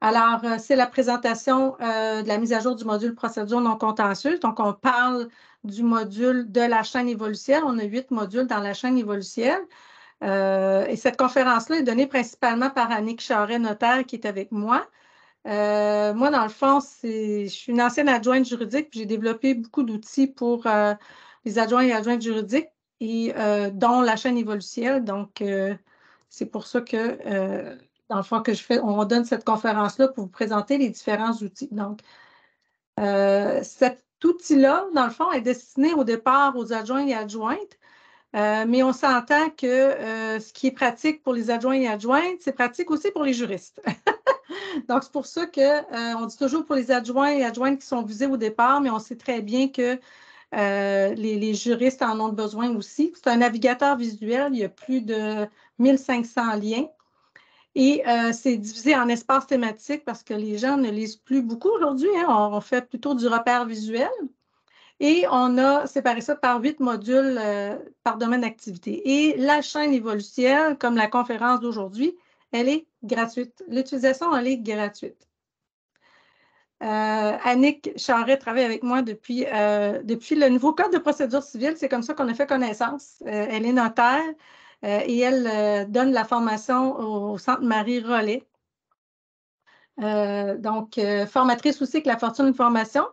Alors, c'est la présentation de la mise à jour du module procédure non contentieuse. Donc, on parle du module de la chaîne évolutielle. On a 8 modules dans la chaîne évolutielle. Et cette conférence-là est donnée principalement par Annick Charret, notaire, qui est avec moi. Moi, dans le fond, je suis une ancienne adjointe juridique, puis j'ai développé beaucoup d'outils pour les adjoints et adjointes juridiques, et dont la chaîne évolutielle. Donc, c'est pour ça que, dans le fond, on donne cette conférence-là pour vous présenter les différents outils. Donc, cet outil-là, dans le fond, est destiné au départ aux adjoints et adjointes, mais on s'entend que ce qui est pratique pour les adjoints et adjointes, c'est pratique aussi pour les juristes. Donc, c'est pour ça qu'on dit toujours pour les adjoints et adjointes qui sont visés au départ, mais on sait très bien que les juristes en ont besoin aussi. C'est un navigateur visuel, il y a plus de 1500 liens. Et c'est divisé en espaces thématiques parce que les gens ne lisent plus beaucoup aujourd'hui. Hein, on fait plutôt du repère visuel. Et on a séparé ça par 8 modules par domaine d'activité. Et la chaîne évolutielle, comme la conférence d'aujourd'hui, elle est gratuite. L'utilisation, elle est gratuite. Annick Charret travaille avec moi depuis le nouveau Code de procédure civile. C'est comme ça qu'on a fait connaissance. Elle est notaire et elle donne la formation au Centre Marie-Rollet. Donc, formatrice aussi avec La Fortune Formation.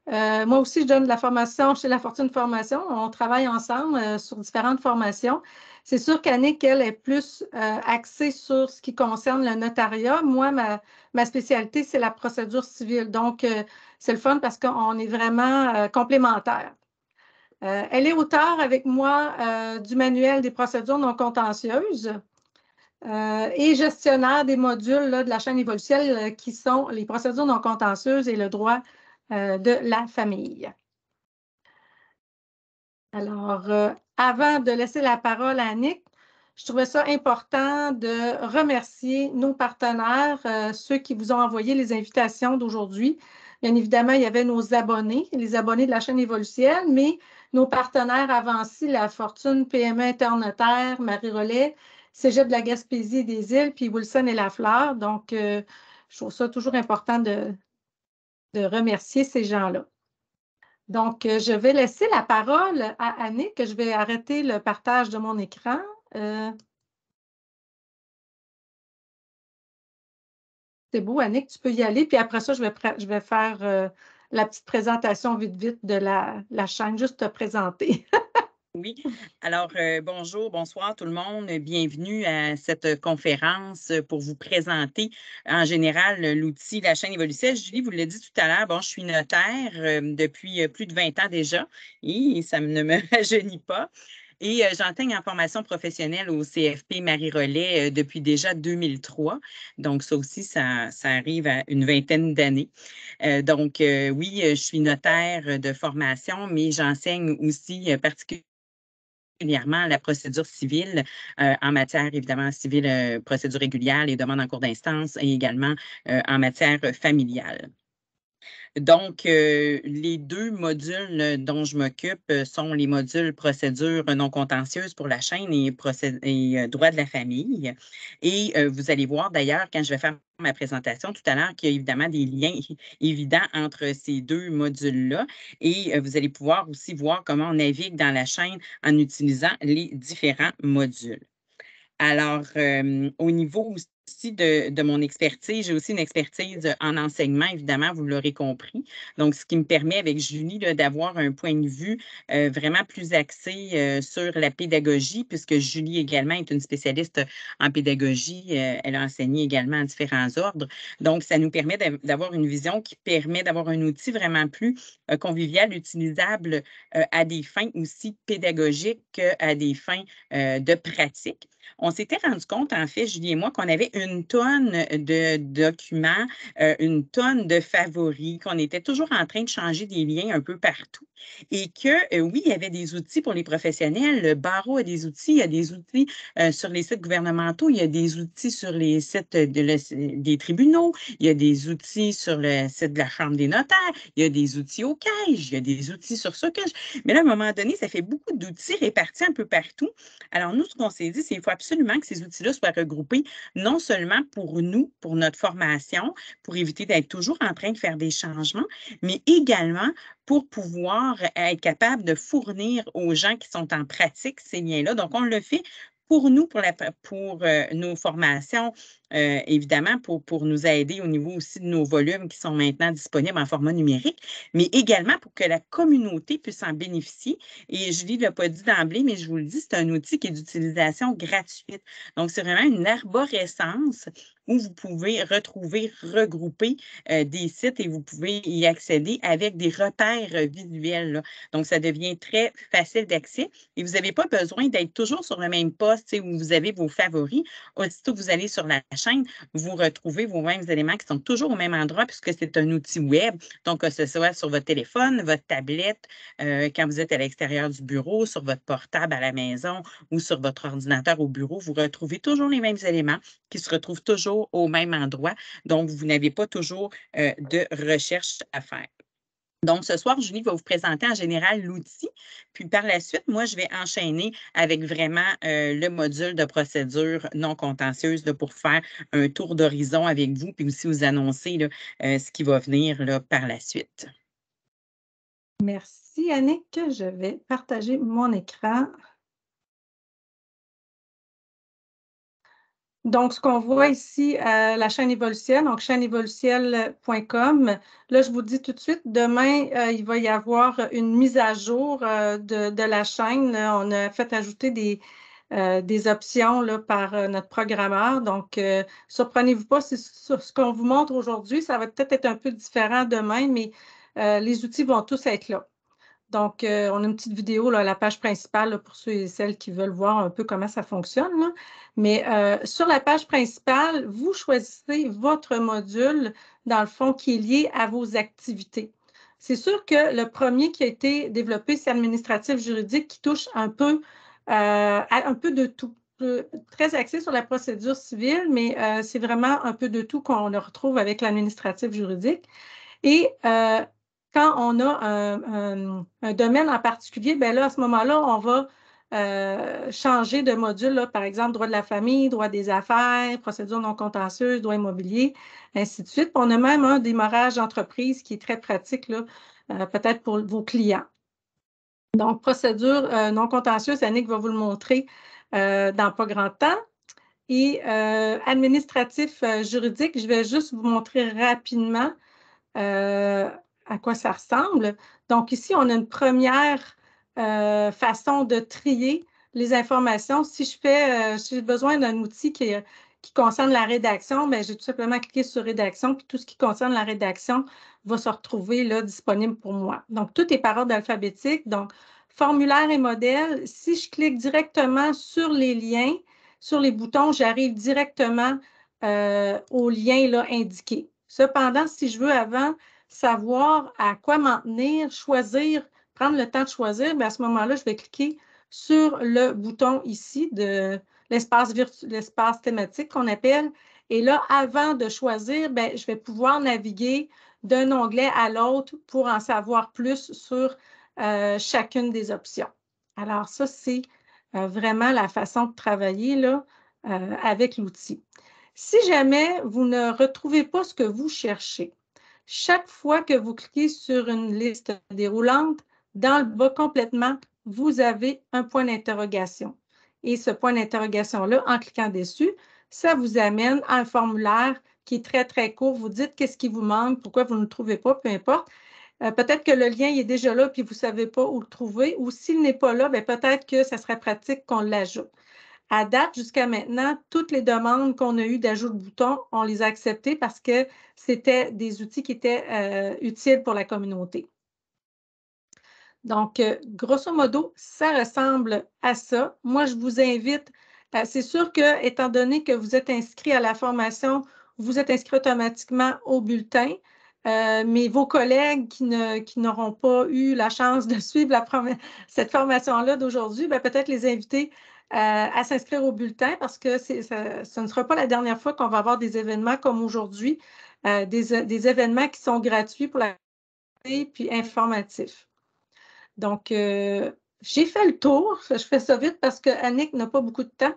Moi aussi, je donne de la formation chez La Fortune Formation. On travaille ensemble sur différentes formations. C'est sûr qu'Annick, elle, est plus axée sur ce qui concerne le notariat. Moi, ma spécialité, c'est la procédure civile. Donc, c'est le fun parce qu'on est vraiment complémentaires. Elle est auteure avec moi du manuel des procédures non contentieuses et gestionnaire des modules là, de la chaîne évolutielle qui sont les procédures non contentieuses et le droit de la famille. Alors, avant de laisser la parole à Annick, je trouvais ça important de remercier nos partenaires, ceux qui vous ont envoyé les invitations d'aujourd'hui. Bien évidemment, il y avait nos abonnés, les abonnés de la chaîne évolutielle, mais nos partenaires avancés, La Fortune, PME Internotaire, Marie-Rollet, Cégep de la Gaspésie et des Îles, puis Wilson et Lafleur. Donc, je trouve ça toujours important de remercier ces gens-là. Donc, je vais laisser la parole à Annick, que je vais arrêter le partage de mon écran. C'est beau, Annick, tu peux y aller. Puis après ça, je vais faire la petite présentation vite de la chaîne, juste te présenter. Oui, alors bonjour, bonsoir tout le monde. Bienvenue à cette conférence pour vous présenter en général l'outil La chaîne évolutielle. Julie vous l'a dit tout à l'heure, bon, je suis notaire depuis plus de 20 ans déjà et ça ne me rajeunit pas. Et j'enseigne en formation professionnelle au CFP Marie-Rollet depuis déjà 2003. Donc, ça aussi, ça arrive à une vingtaine d'années. Donc, oui, je suis notaire de formation, mais j'enseigne aussi particulièrement la procédure civile en matière, évidemment, civile, procédure régulière, les demandes en cours d'instance et également en matière familiale. Donc, les 2 modules dont je m'occupe sont les modules procédure non contentieuse pour la chaîne et droit de la famille. Et vous allez voir d'ailleurs, quand je vais faire ma présentation tout à l'heure, qu'il y a évidemment des liens évidents entre ces 2 modules-là. Et vous allez pouvoir aussi voir comment on navigue dans la chaîne en utilisant les différents modules. Alors, au niveau aussi de mon expertise, j'ai aussi une expertise en enseignement, évidemment, vous l'aurez compris. Donc, ce qui me permet avec Julie d'avoir un point de vue vraiment plus axé sur la pédagogie, puisque Julie également est une spécialiste en pédagogie. Elle a enseigné également à différents ordres. Donc, ça nous permet d'avoir une vision qui permet d'avoir un outil vraiment plus convivial, utilisable à des fins aussi pédagogiques qu'à des fins de pratique. On s'était rendu compte, en fait, Julie et moi, qu'on avait une tonne de documents, une tonne de favoris, qu'on était toujours en train de changer des liens un peu partout. et que, oui, il y avait des outils pour les professionnels. Le barreau a des outils, il y a des outils sur les sites gouvernementaux, il y a des outils sur les sites des tribunaux, il y a des outils sur le site de la Chambre des notaires, il y a des outils au CAGE, il y a des outils sur Socage. Mais là, à un moment donné, ça fait beaucoup d'outils répartis un peu partout. Alors, nous, ce qu'on s'est dit, c'est qu'il faut absolument que ces outils-là soient regroupés, non seulement pour nous, pour notre formation, pour éviter d'être toujours en train de faire des changements, mais également pour pouvoir être capable de fournir aux gens qui sont en pratique ces liens-là. Donc, on le fait pour nous, pour nos formations, évidemment, pour nous aider au niveau aussi de nos volumes qui sont maintenant disponibles en format numérique, mais également pour que la communauté puisse en bénéficier. Et Julie ne l'a pas dit d'emblée, mais je vous le dis, c'est un outil qui est d'utilisation gratuite. Donc, c'est vraiment une arborescence où vous pouvez retrouver, regrouper des sites et vous pouvez y accéder avec des repères visuels, là. Donc, ça devient très facile d'accès et vous n'avez pas besoin d'être toujours sur le même poste où vous avez vos favoris. Aussitôt que vous allez sur la chaîne, vous retrouvez vos mêmes éléments qui sont toujours au même endroit puisque c'est un outil web. Donc, que ce soit sur votre téléphone, votre tablette, quand vous êtes à l'extérieur du bureau, sur votre portable à la maison ou sur votre ordinateur au bureau, vous retrouvez toujours les mêmes éléments qui se retrouvent toujours au même endroit. Donc, vous n'avez pas toujours de recherche à faire. Donc, ce soir, Julie va vous présenter en général l'outil. Puis par la suite, moi, je vais enchaîner avec vraiment le module de procédure non contentieuse là, pour faire un tour d'horizon avec vous, puis aussi vous annoncer là, ce qui va venir là, par la suite. Merci, Annick. Je vais partager mon écran. Donc, ce qu'on voit ici, la chaîne évolutielle, donc chaîneévolutielle.com. Là, je vous dis tout de suite, demain, il va y avoir une mise à jour de la chaîne. On a fait ajouter des options là, par notre programmeur. Donc, surprenez-vous pas, c'est ce qu'on vous montre aujourd'hui. Ça va peut-être être un peu différent demain, mais les outils vont tous être là. Donc, on a une petite vidéo là, à la page principale là, pour ceux et celles qui veulent voir un peu comment ça fonctionne, là. Mais sur la page principale, vous choisissez votre module, dans le fond, qui est lié à vos activités. C'est sûr que le premier qui a été développé, c'est administratif juridique, qui touche un peu de tout. Très axé sur la procédure civile, mais c'est vraiment un peu de tout qu'on retrouve avec l'administratif juridique. Et quand on a un domaine en particulier, bien là, à ce moment-là, on va changer de module, là, par exemple, droit de la famille, droit des affaires, procédure non contentieuse, droit immobilier, ainsi de suite. Puis on a même un démarrage d'entreprise qui est très pratique, là, peut-être pour vos clients. Donc, procédure non contentieuse, Annick va vous le montrer dans pas grand temps. Et administratif juridique, je vais juste vous montrer rapidement à quoi ça ressemble. Donc, ici, on a une première façon de trier les informations. Si j'ai besoin d'un outil qui concerne la rédaction, bien, j'ai tout simplement cliqué sur rédaction, puis tout ce qui concerne la rédaction va se retrouver là, disponible pour moi. Donc, tout est par ordre alphabétique. Donc, formulaire et modèle. Si je clique directement sur les liens, sur les boutons, j'arrive directement aux liens là, indiqués. Cependant, si je veux avant savoir à quoi m'en tenir, choisir, prendre le temps de choisir, bien à ce moment-là, je vais cliquer sur le bouton ici de l'espace thématique qu'on appelle. Et là, avant de choisir, bien, je vais pouvoir naviguer d'un onglet à l'autre pour en savoir plus sur chacune des options. Alors, ça, c'est vraiment la façon de travailler là, avec l'outil. Si jamais vous ne retrouvez pas ce que vous cherchez, chaque fois que vous cliquez sur une liste déroulante, dans le bas complètement, vous avez un point d'interrogation. Et ce point d'interrogation-là, en cliquant dessus, ça vous amène à un formulaire qui est très, très court. Vous dites qu'est-ce qui vous manque, pourquoi vous ne le trouvez pas, peu importe. Peut-être que le lien il est déjà là puis vous ne savez pas où le trouver. Ou s'il n'est pas là, peut-être que ça serait pratique qu'on l'ajoute. À date, jusqu'à maintenant, toutes les demandes qu'on a eues d'ajout de boutons, on les a acceptées parce que c'était des outils qui étaient utiles pour la communauté. Donc, grosso modo, ça ressemble à ça. Moi, je vous invite, c'est sûr que, étant donné que vous êtes inscrit à la formation, vous êtes inscrit automatiquement au bulletin. mais vos collègues qui n'auront pas eu la chance de suivre cette formation-là d'aujourd'hui, peut-être les inviter à s'inscrire au bulletin parce que ce ne sera pas la dernière fois qu'on va avoir des événements comme aujourd'hui, des événements qui sont gratuits pour la communauté puis informatifs. Donc, j'ai fait le tour. Je fais ça vite parce que Annick n'a pas beaucoup de temps.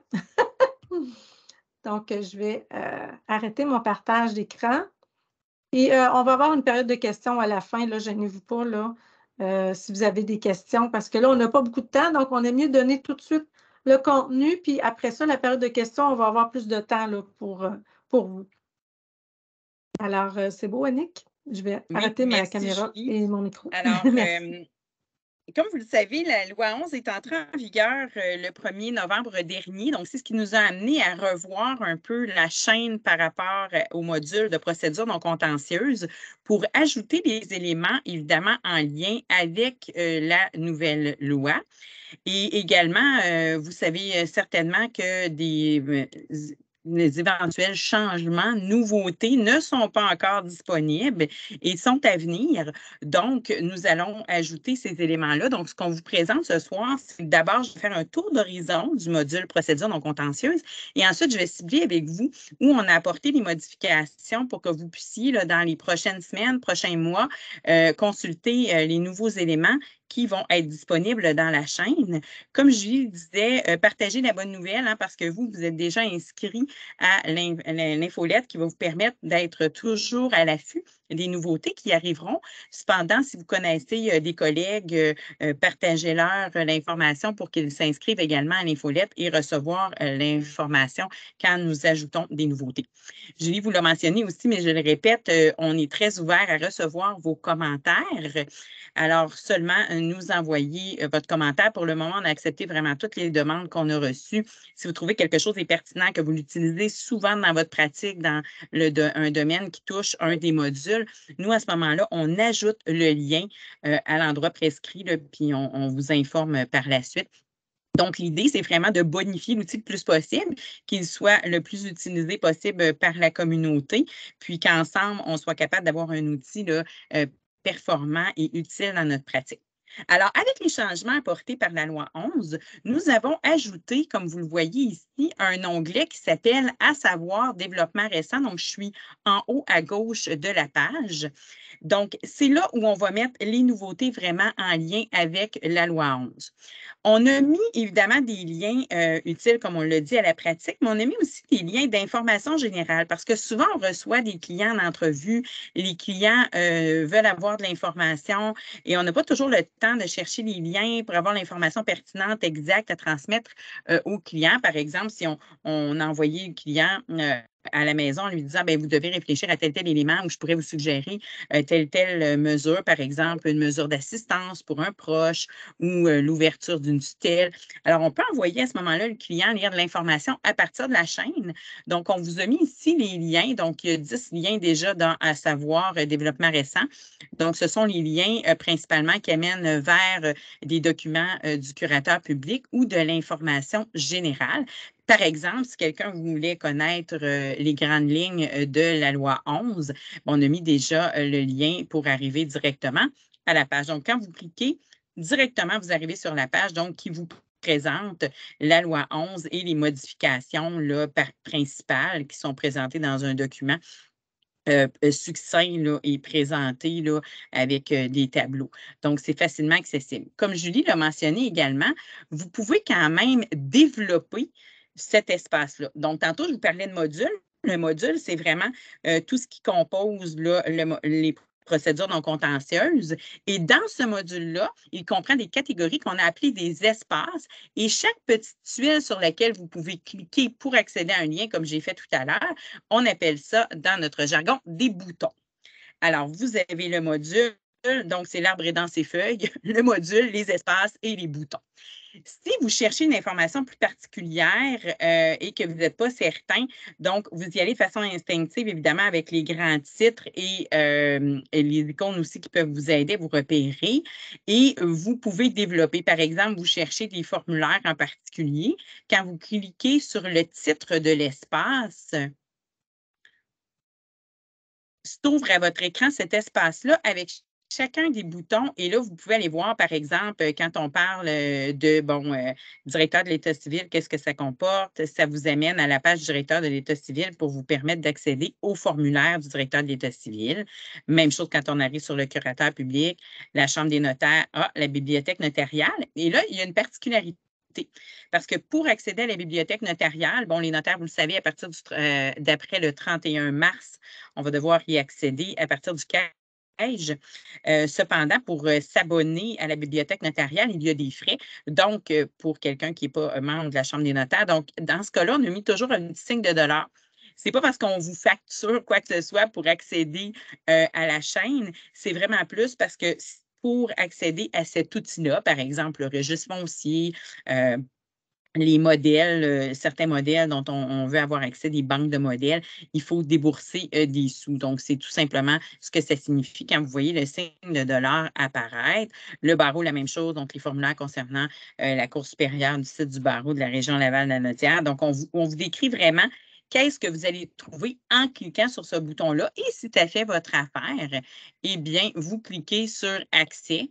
Donc, je vais arrêter mon partage d'écran. Et on va avoir une période de questions à la fin. Là, gênez-vous pas là, si vous avez des questions, parce que là, on n'a pas beaucoup de temps, donc on est mieux de donner tout de suite le contenu. Puis après ça, la période de questions, on va avoir plus de temps là, pour vous. Alors, c'est beau, Annick? Je vais arrêter ma caméra Julie. et mon micro. Alors, comme vous le savez, la loi 11 est entrée en vigueur le 1er novembre dernier. Donc, c'est ce qui nous a amené à revoir un peu la chaîne par rapport au module de procédure non contentieuse pour ajouter des éléments, évidemment, en lien avec la nouvelle loi. Et également, vous savez certainement que les éventuels changements, nouveautés ne sont pas encore disponibles et sont à venir. Donc, nous allons ajouter ces éléments-là. Donc, ce qu'on vous présente ce soir, c'est d'abord, je vais faire un tour d'horizon du module procédure non contentieuse et ensuite, je vais cibler avec vous où on a apporté les modifications pour que vous puissiez, là, dans les prochaines semaines, prochains mois, consulter les nouveaux éléments qui vont être disponibles dans la chaîne. Comme Julie disait, partagez la bonne nouvelle parce que vous êtes déjà inscrit à l'infolette qui va vous permettre d'être toujours à l'affût des nouveautés qui arriveront. Cependant, si vous connaissez des collègues, partagez-leur l'information pour qu'ils s'inscrivent également à l'infolette et recevoir l'information quand nous ajoutons des nouveautés. Julie vous l'a mentionné aussi, mais je le répète, on est très ouvert à recevoir vos commentaires. Alors, seulement nous envoyer votre commentaire. Pour le moment, on a accepté vraiment toutes les demandes qu'on a reçues. Si vous trouvez quelque chose est pertinent, que vous l'utilisez souvent dans votre pratique, dans un domaine qui touche un des modules, nous, à ce moment-là, on ajoute le lien à l'endroit prescrit, là, puis on vous informe par la suite. Donc, l'idée, c'est vraiment de bonifier l'outil le plus possible, qu'il soit le plus utilisé possible par la communauté, puis qu'ensemble, on soit capable d'avoir un outil là, performant et utile dans notre pratique. Alors, avec les changements apportés par la loi 11, nous avons ajouté, comme vous le voyez ici, un onglet qui s'appelle « À savoir développement récent ». Donc, je suis en haut à gauche de la page. Donc, c'est là où on va mettre les nouveautés vraiment en lien avec la loi 11. On a mis évidemment des liens utiles, comme on l'a dit, à la pratique, mais on a mis aussi des liens d'information générale parce que souvent, on reçoit des clients en entrevue. Les clients veulent avoir de l'information et on n'a pas toujours le temps de chercher les liens pour avoir l'information pertinente, exacte à transmettre aux clients. Par exemple, si on a envoyé le client à la maison en lui disant, vous devez réfléchir à tel élément où je pourrais vous suggérer telle mesure, par exemple, une mesure d'assistance pour un proche ou l'ouverture d'une tutelle. Alors, on peut envoyer à ce moment-là le client lire de l'information à partir de la chaîne. Donc, on vous a mis ici les liens. Donc, il y a 10 liens déjà dans À savoir développement récent. Donc, ce sont les liens principalement qui amènent vers des documents du curateur public ou de l'information générale. Par exemple, si quelqu'un voulait connaître les grandes lignes de la loi 11, on a mis déjà le lien pour arriver directement à la page. Donc, quand vous cliquez, directement, vous arrivez sur la page donc, qui vous présente la loi 11 et les modifications là, principales qui sont présentées dans un document succinct là, et présenté là, avec des tableaux. Donc, c'est facilement accessible. Comme Julie l'a mentionné également, vous pouvez quand même développer cet espace-là. Donc, tantôt, je vous parlais de module. Le module, c'est vraiment tout ce qui compose là, les procédures non contentieuses. Et dans ce module-là, il comprend des catégories qu'on a appelées des espaces. Et chaque petite tuile sur laquelle vous pouvez cliquer pour accéder à un lien, comme j'ai fait tout à l'heure, on appelle ça, dans notre jargon, des boutons. Alors, vous avez le module, donc c'est l'arbre est dans ses feuilles, le module, les espaces et les boutons. Si vous cherchez une information plus particulière et que vous n'êtes pas certain, donc vous y allez de façon instinctive, évidemment, avec les grands titres et les icônes aussi qui peuvent vous aider à vous repérer. Et vous pouvez développer, par exemple, vous cherchez des formulaires en particulier. Quand vous cliquez sur le titre de l'espace, s'ouvre à votre écran cet espace-là avec chacun des boutons. Et là, vous pouvez aller voir, par exemple, quand on parle de, directeur de l'État civil, qu'est-ce que ça comporte? Ça vous amène à la page du directeur de l'État civil pour vous permettre d'accéder au formulaire du directeur de l'État civil. Même chose quand on arrive sur le curateur public, la Chambre des notaires, la bibliothèque notariale. Et là, il y a une particularité. Parce que pour accéder à la bibliothèque notariale, bon, les notaires, vous le savez, d'après le 31 mars, on va devoir y accéder à partir du 15. Cependant, pour s'abonner à la bibliothèque notariale, il y a des frais. Donc, pour quelqu'un qui n'est pas membre de la Chambre des notaires, donc dans ce cas-là, on a mis toujours un petit signe de $. Ce n'est pas parce qu'on vous facture quoi que ce soit pour accéder à la chaîne, c'est vraiment plus parce que pour accéder à cet outil-là, par exemple, le registre foncier, les modèles, certains modèles dont on veut avoir accès, des banques de modèles, il faut débourser des sous. Donc, c'est tout simplement ce que ça signifie quand vous voyez le signe de $ apparaître. Le barreau, la même chose, donc les formulaires concernant la Cour supérieure du site du barreau de la région Laval-la-Naudière. Donc, on vous décrit vraiment qu'est-ce que vous allez trouver en cliquant sur ce bouton-là. Et si ça fait votre affaire, eh bien, vous cliquez sur « Accès »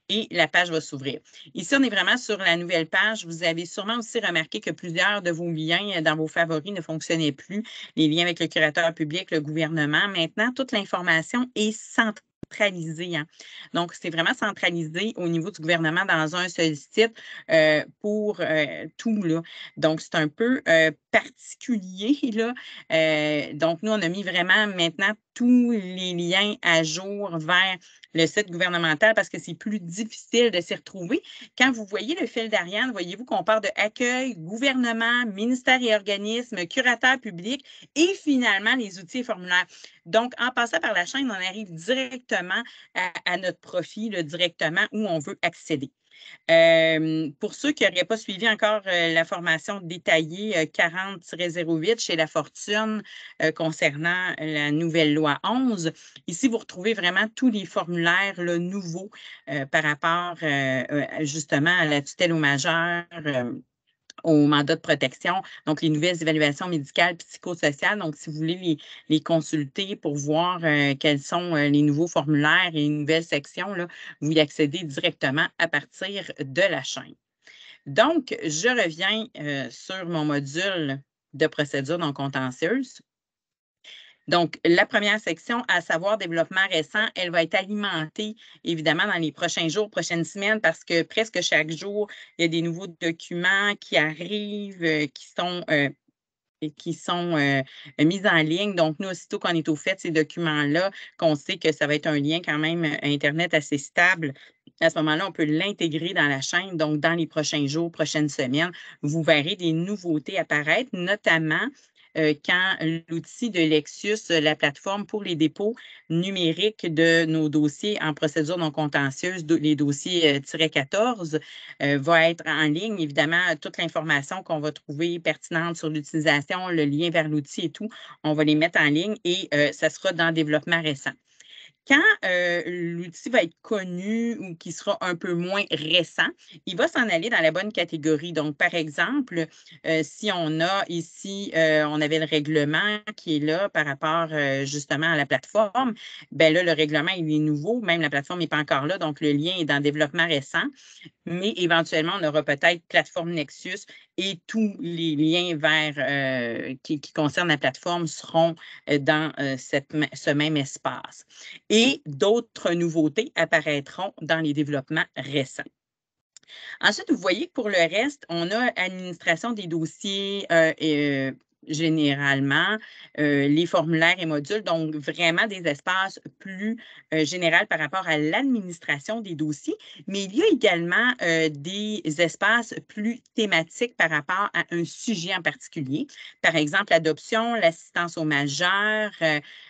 et la page va s'ouvrir. Ici, on est vraiment sur la nouvelle page. Vous avez sûrement aussi remarqué que plusieurs de vos liens dans vos favoris ne fonctionnaient plus. Les liens avec le curateur public, le gouvernement. Maintenant, toute l'information est centralisée. Donc, c'est vraiment centralisé au niveau du gouvernement dans un seul site pour tout. Là. Donc, c'est un peu particulier. Là. Donc, nous, on a mis vraiment maintenant tous les liens à jour vers le site gouvernemental parce que c'est plus difficile de s'y retrouver. Quand vous voyez le fil d'Ariane, voyez-vous qu'on part de accueil, gouvernement, ministère et organismes, curateur public et finalement les outils et formulaires. Donc, en passant par la chaîne, on arrive directement à notre profil, directement où on veut accéder. Pour ceux qui n'auraient pas suivi encore la formation détaillée 40-08 chez La Fortune concernant la nouvelle loi 11, ici, vous retrouvez vraiment tous les formulaires nouveaux par rapport justement à la tutelle aux majeurs. Au mandat de protection, donc les nouvelles évaluations médicales, psychosociales. Donc, si vous voulez les consulter pour voir quels sont les nouveaux formulaires et les nouvelles sections, là, vous y accédez directement à partir de la chaîne. Donc, je reviens sur mon module de procédure non contentieuse. Donc, la première section, à savoir développement récent, elle va être alimentée, évidemment, dans les prochains jours, prochaines semaines, parce que presque chaque jour, il y a des nouveaux documents qui arrivent, qui sont mis en ligne. Donc, nous, aussitôt qu'on est au fait de ces documents-là, qu'on sait que ça va être un lien quand même Internet assez stable, à ce moment-là, on peut l'intégrer dans la chaîne. Donc, dans les prochains jours, prochaines semaines, vous verrez des nouveautés apparaître, notamment quand l'outil de Lexus, la plateforme pour les dépôts numériques de nos dossiers en procédure non contentieuse, les dossiers -14, va être en ligne. Évidemment, toute l'information qu'on va trouver pertinente sur l'utilisation, le lien vers l'outil et tout, on va les mettre en ligne et ça sera dans développement récent. Quand l'outil va être connu ou qui sera un peu moins récent, il va s'en aller dans la bonne catégorie. Donc, par exemple, si on a ici, on avait le règlement qui est là par rapport justement à la plateforme, bien là, le règlement, il est nouveau, même la plateforme n'est pas encore là, donc le lien est dans développement récent. Mais éventuellement, on aura peut-être plateforme Nexus et tous les liens vers qui concernent la plateforme seront dans ce même espace. Et d'autres nouveautés apparaîtront dans les développements récents. Ensuite, vous voyez que pour le reste, on a administration des dossiers généralement, les formulaires et modules, donc vraiment des espaces plus généraux par rapport à l'administration des dossiers, mais il y a également des espaces plus thématiques par rapport à un sujet en particulier. Par exemple, l'adoption, l'assistance aux majeurs,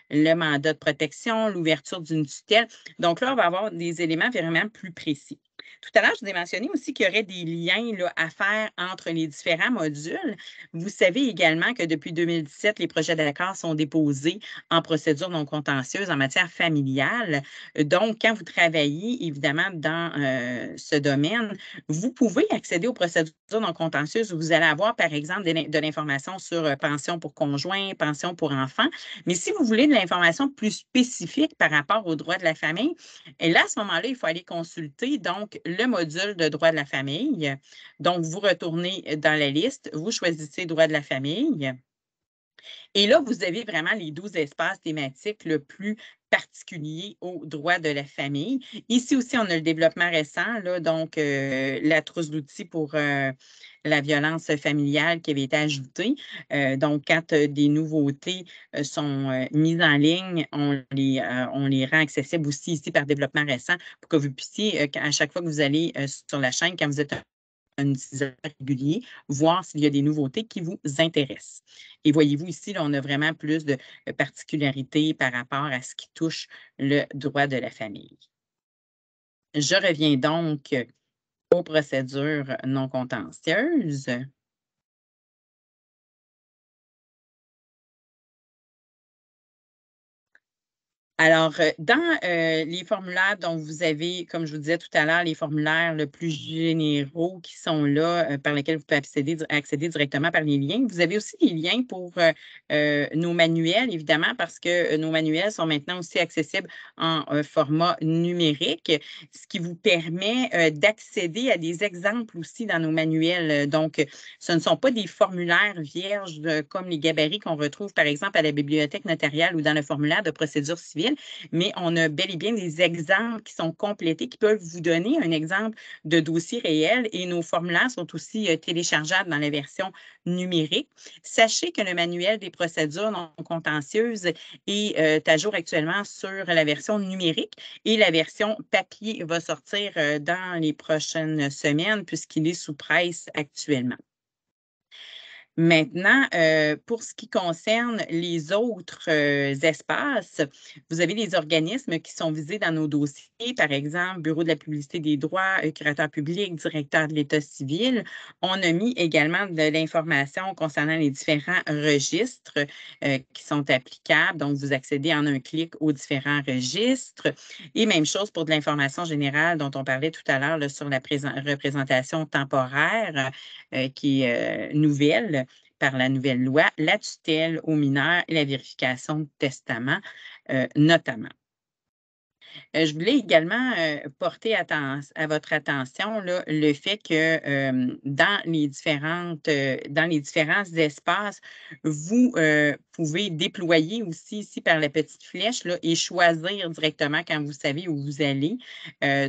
le mandat de protection, l'ouverture d'une tutelle. Donc là, on va avoir des éléments vraiment plus précis. Tout à l'heure, je vous ai mentionné aussi qu'il y aurait des liens là, à faire entre les différents modules. Vous savez également que depuis 2017, les projets d'accord sont déposés en procédure non contentieuse en matière familiale. Donc, quand vous travaillez évidemment dans ce domaine, vous pouvez accéder aux procédures non contentieuses. Vous allez avoir, par exemple, de l'information sur pension pour conjoint, pension pour enfants. Mais si vous voulez de l'information plus spécifique par rapport aux droits de la famille, et là, à ce moment-là, il faut aller consulter donc le module de droits de la famille. Donc, vous retournez dans la liste, vous choisissez droits de la famille. Et là, vous avez vraiment les 12 espaces thématiques le plus particuliers aux droits de la famille. Ici aussi, on a le développement récent, là, donc la trousse d'outils pour la violence familiale qui avait été ajoutée. Donc, quand des nouveautés sont mises en ligne, on les rend accessibles aussi ici par développement récent pour que vous puissiez, à chaque fois que vous allez sur la chaîne, quand vous êtes un utilisateur régulier, voir s'il y a des nouveautés qui vous intéressent. Et voyez-vous ici, là, on a vraiment plus de particularités par rapport à ce qui touche le droit de la famille. Je reviens donc aux procédures non contentieuses. Alors, dans les formulaires dont vous avez, comme je vous disais tout à l'heure, les formulaires le plus généraux qui sont là, par lesquels vous pouvez accéder directement par les liens, vous avez aussi les liens pour nos manuels, évidemment, parce que nos manuels sont maintenant aussi accessibles en format numérique, ce qui vous permet d'accéder à des exemples aussi dans nos manuels. Donc, ce ne sont pas des formulaires vierges comme les gabarits qu'on retrouve, par exemple, à la bibliothèque notariale ou dans le formulaire de procédure civile, mais on a bel et bien des exemples qui sont complétés, qui peuvent vous donner un exemple de dossier réel, et nos formulaires sont aussi téléchargeables dans la version numérique. Sachez que le manuel des procédures non contentieuses est à jour actuellement sur la version numérique, et la version papier va sortir dans les prochaines semaines puisqu'il est sous presse actuellement. Maintenant, pour ce qui concerne les autres espaces, vous avez les organismes qui sont visés dans nos dossiers, par exemple, Bureau de la publicité des droits, curateur public, directeur de l'État civil. On a mis également de l'information concernant les différents registres qui sont applicables. Donc, vous accédez en un clic aux différents registres. Et même chose pour de l'information générale dont on parlait tout à l'heure sur la représentation temporaire qui est nouvelle par la nouvelle loi, la tutelle aux mineurs et la vérification de testament, notamment. Je voulais également porter à votre attention là, le fait que dans les différents espaces, vous pouvez déployer aussi ici par la petite flèche là, et choisir directement quand vous savez où vous allez.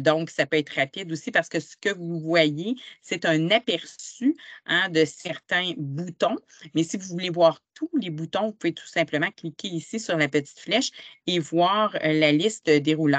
Donc, ça peut être rapide aussi parce que ce que vous voyez, c'est un aperçu de certains boutons. Mais si vous voulez voir tous les boutons, vous pouvez tout simplement cliquer ici sur la petite flèche et voir la liste déroulante.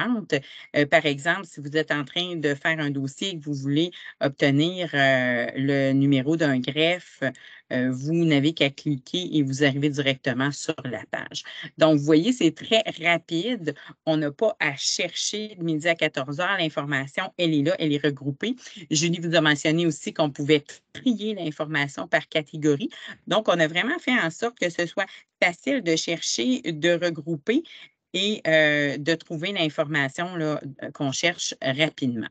Par exemple, si vous êtes en train de faire un dossier et que vous voulez obtenir le numéro d'un greffe, vous n'avez qu'à cliquer et vous arrivez directement sur la page. Donc, vous voyez, c'est très rapide. On n'a pas à chercher de midi à 14 heures. L'information, elle est là, elle est regroupée. Julie vous a mentionné aussi qu'on pouvait trier l'information par catégorie. Donc, on a vraiment fait en sorte que ce soit facile de chercher, de regrouper et de trouver l'information qu'on cherche rapidement.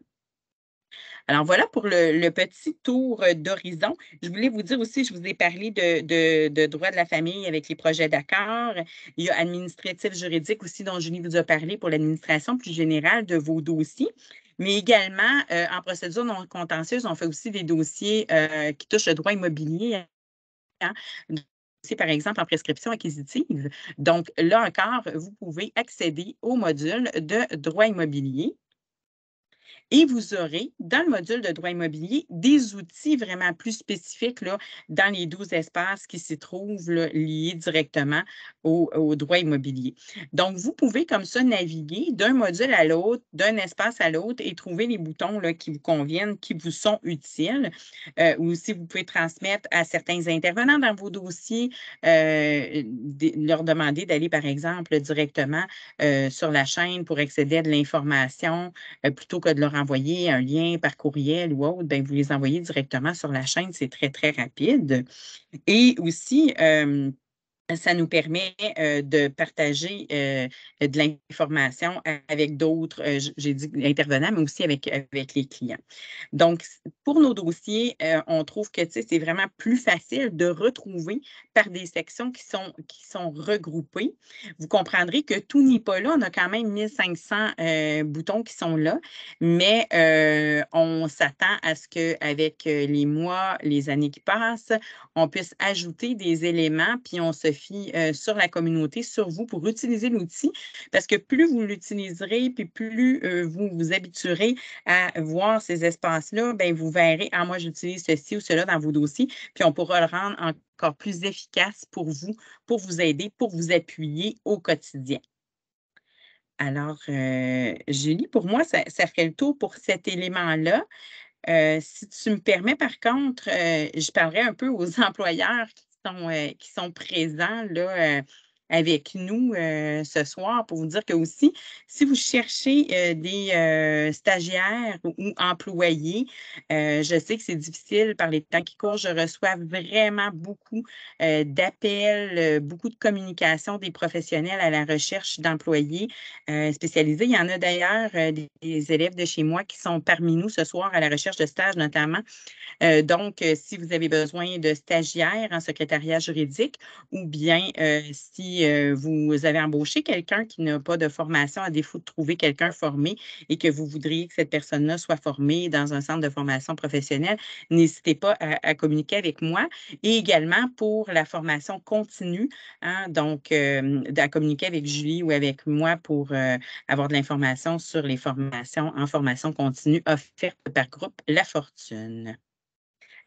Alors, voilà pour le petit tour d'horizon. Je voulais vous dire aussi, je vous ai parlé de droit de la famille avec les projets d'accord. Il y a administratif juridique aussi dont Julie vous a parlé pour l'administration plus générale de vos dossiers. Mais également, en procédure non contentieuse, on fait aussi des dossiers qui touchent le droit immobilier. Par exemple, en prescription acquisitive. Donc, là encore, vous pouvez accéder au module de droit immobilier. Et vous aurez, dans le module de droit immobilier, des outils vraiment plus spécifiques là, dans les 12 espaces qui s'y trouvent là, liés directement au droit immobilier. Donc, vous pouvez comme ça naviguer d'un module à l'autre, d'un espace à l'autre et trouver les boutons là, qui vous conviennent, qui vous sont utiles. Ou si vous pouvez transmettre à certains intervenants dans vos dossiers, leur demander d'aller, par exemple, directement sur la chaîne pour accéder à de l'information plutôt que de leur envoyer un lien par courriel ou autre, bien, vous les envoyez directement sur la chaîne. C'est très, très rapide. Et aussi, ça nous permet de partager de l'information avec d'autres, j'ai dit intervenants, mais aussi avec les clients. Donc, pour nos dossiers, on trouve que c'est vraiment plus facile de retrouver par des sections qui sont regroupées. Vous comprendrez que tout n'est pas là. On a quand même 1500 boutons qui sont là, mais on s'attend à ce qu'avec les mois, les années qui passent, on puisse ajouter des éléments, puis on se fie sur la communauté, sur vous, pour utiliser l'outil, parce que plus vous l'utiliserez, puis plus vous vous habituerez à voir ces espaces-là, bien, vous verrez, ah, moi, j'utilise ceci ou cela dans vos dossiers, puis on pourra le rendre encore plus efficace pour vous aider, pour vous appuyer au quotidien. Alors, Julie, pour moi, ça ferait le tour pour cet élément-là. Si tu me permets, par contre, je parlerai un peu aux employeurs qui sont présents là, avec nous ce soir pour vous dire que aussi, si vous cherchez des stagiaires ou employés, je sais que c'est difficile par les temps qui courent. Je reçois vraiment beaucoup d'appels, beaucoup de communication des professionnels à la recherche d'employés spécialisés. Il y en a d'ailleurs des élèves de chez moi qui sont parmi nous ce soir à la recherche de stage notamment. Donc, si vous avez besoin de stagiaires en secrétariat juridique ou bien si vous avez embauché quelqu'un qui n'a pas de formation, à défaut de trouver quelqu'un formé et que vous voudriez que cette personne-là soit formée dans un centre de formation professionnelle, n'hésitez pas à communiquer avec moi. Et également pour la formation continue, hein, donc à communiquer avec Julie ou avec moi pour avoir de l'information sur les formations en formation continue offertes par groupe La Fortune.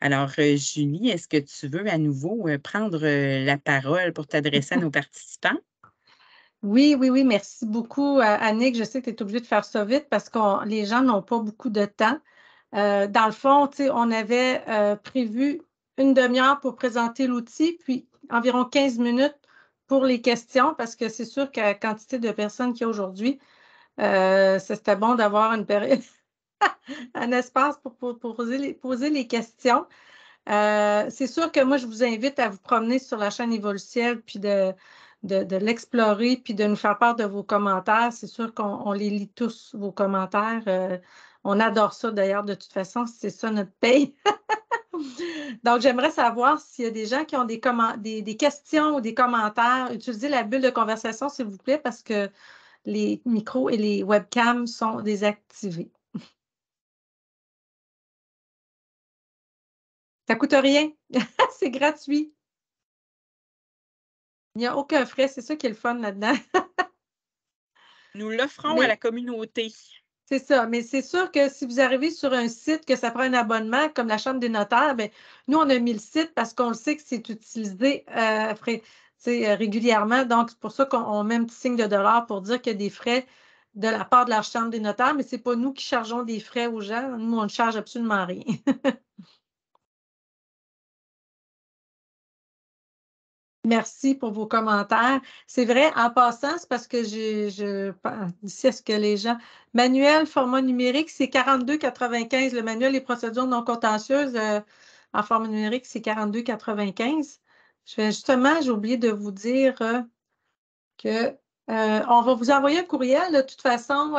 Alors, Julie, est-ce que tu veux à nouveau prendre la parole pour t'adresser à nos participants? Oui, oui, oui, merci beaucoup, Annick. Je sais que tu es obligée de faire ça vite parce que les gens n'ont pas beaucoup de temps. Dans le fond, on avait prévu une demi-heure pour présenter l'outil, puis environ 15 minutes pour les questions, parce que c'est sûr qu'à la quantité de personnes qu'il y a aujourd'hui, c'était bon d'avoir une période, un espace pour poser les questions. C'est sûr que moi, je vous invite à vous promener sur la chaîne Evoluciel, puis de l'explorer, puis de nous faire part de vos commentaires. C'est sûr qu'on les lit tous, vos commentaires. On adore ça d'ailleurs, de toute façon, c'est ça notre paye. Donc, j'aimerais savoir s'il y a des gens qui ont des questions ou des commentaires. Utilisez la bulle de conversation, s'il vous plaît, parce que les micros et les webcams sont désactivés. Ça ne coûte rien. C'est gratuit. Il n'y a aucun frais. C'est ça qui est le fun là-dedans. Nous l'offrons à la Mais communauté. c'est ça. Mais c'est sûr que si vous arrivez sur un site que ça prend un abonnement, comme la Chambre des notaires, bien, nous, on a mis le site parce qu'on le sait que c'est utilisé régulièrement. Donc, c'est pour ça qu'on met un petit signe de dollar pour dire qu'il y a des frais de la part de la Chambre des notaires, mais ce n'est pas nous qui chargeons des frais aux gens. Nous, on ne charge absolument rien. Merci pour vos commentaires. C'est vrai, en passant, c'est parce que d'ici à ce que les gens. Manuel, format numérique, c'est 42,95. Le manuel des procédures non contentieuses en format numérique, c'est 42,95. J'ai oublié de vous dire que on va vous envoyer un courriel, de toute façon,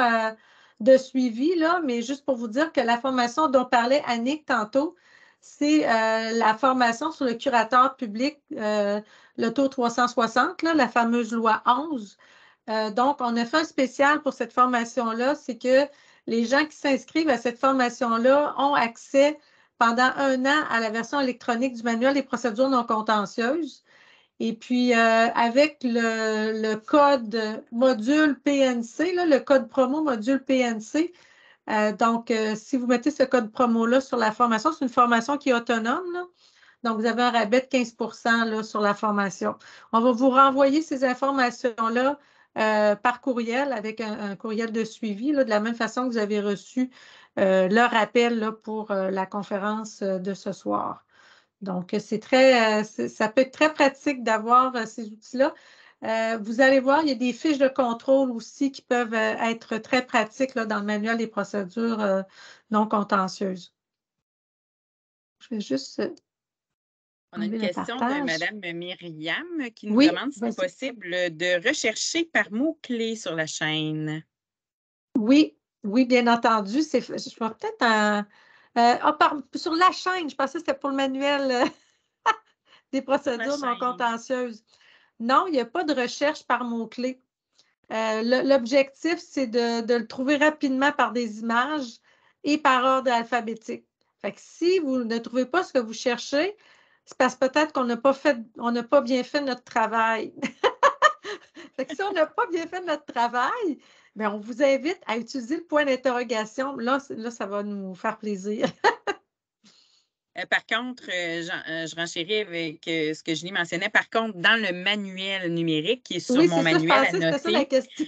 de suivi, là, mais juste pour vous dire que la formation dont parlait Annick tantôt, c'est la formation sur le curateur public, l'Auto 360, là, la fameuse loi 11. Donc, on a fait un spécial pour cette formation-là, c'est que les gens qui s'inscrivent à cette formation-là ont accès pendant 1 an à la version électronique du manuel des procédures non contentieuses. Et puis, avec le code module PNC, là, le code promo module PNC, donc, si vous mettez ce code promo-là sur la formation, c'est une formation qui est autonome, là. Donc, vous avez un rabais de 15 là, sur la formation. On va vous renvoyer ces informations-là par courriel avec un courriel de suivi, là, de la même façon que vous avez reçu le rappel là, pour la conférence de ce soir. Donc, ça peut être très pratique d'avoir ces outils-là. Vous allez voir, il y a des fiches de contrôle aussi qui peuvent être très pratiques là, dans le manuel des procédures non contentieuses. Je vais juste On a une enlever le question de partage. Mme Myriam qui nous Oui, demande si c'est vas-y. possible de rechercher par mots-clés sur la chaîne. Oui, oui, bien entendu. Je vais peut-être sur la chaîne, je pensais que c'était pour le manuel des Sur la procédures non chaîne. contentieuses. Non, il n'y a pas de recherche par mots-clés. L'objectif, c'est de le trouver rapidement par des images et par ordre alphabétique. Fait que si vous ne trouvez pas ce que vous cherchez, c'est parce que peut-être on n'a pas bien fait notre travail. Fait que si on n'a pas bien fait notre travail, bien, on vous invite à utiliser le point d'interrogation. Là, ça va nous faire plaisir. Par contre, je renchéris avec ce que Julie mentionnait. Par contre, dans le manuel numérique qui est sur Oui, mon c'est ça, je manuel à pensais que c'était ça la noter, question.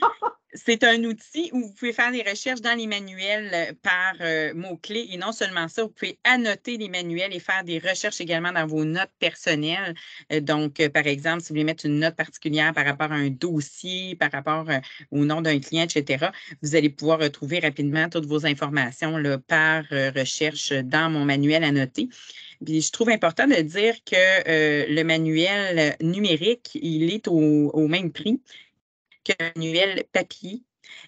c'est un outil où vous pouvez faire des recherches dans les manuels par mots-clés. Et non seulement ça, vous pouvez annoter les manuels et faire des recherches également dans vos notes personnelles. Donc, par exemple, si vous voulez mettre une note particulière par rapport à un dossier, par rapport au nom d'un client, etc., vous allez pouvoir retrouver rapidement toutes vos informations là, par recherche dans mon manuel à noter. Puis, je trouve important de dire que le manuel numérique, il est au même prix qu'un manuel papier,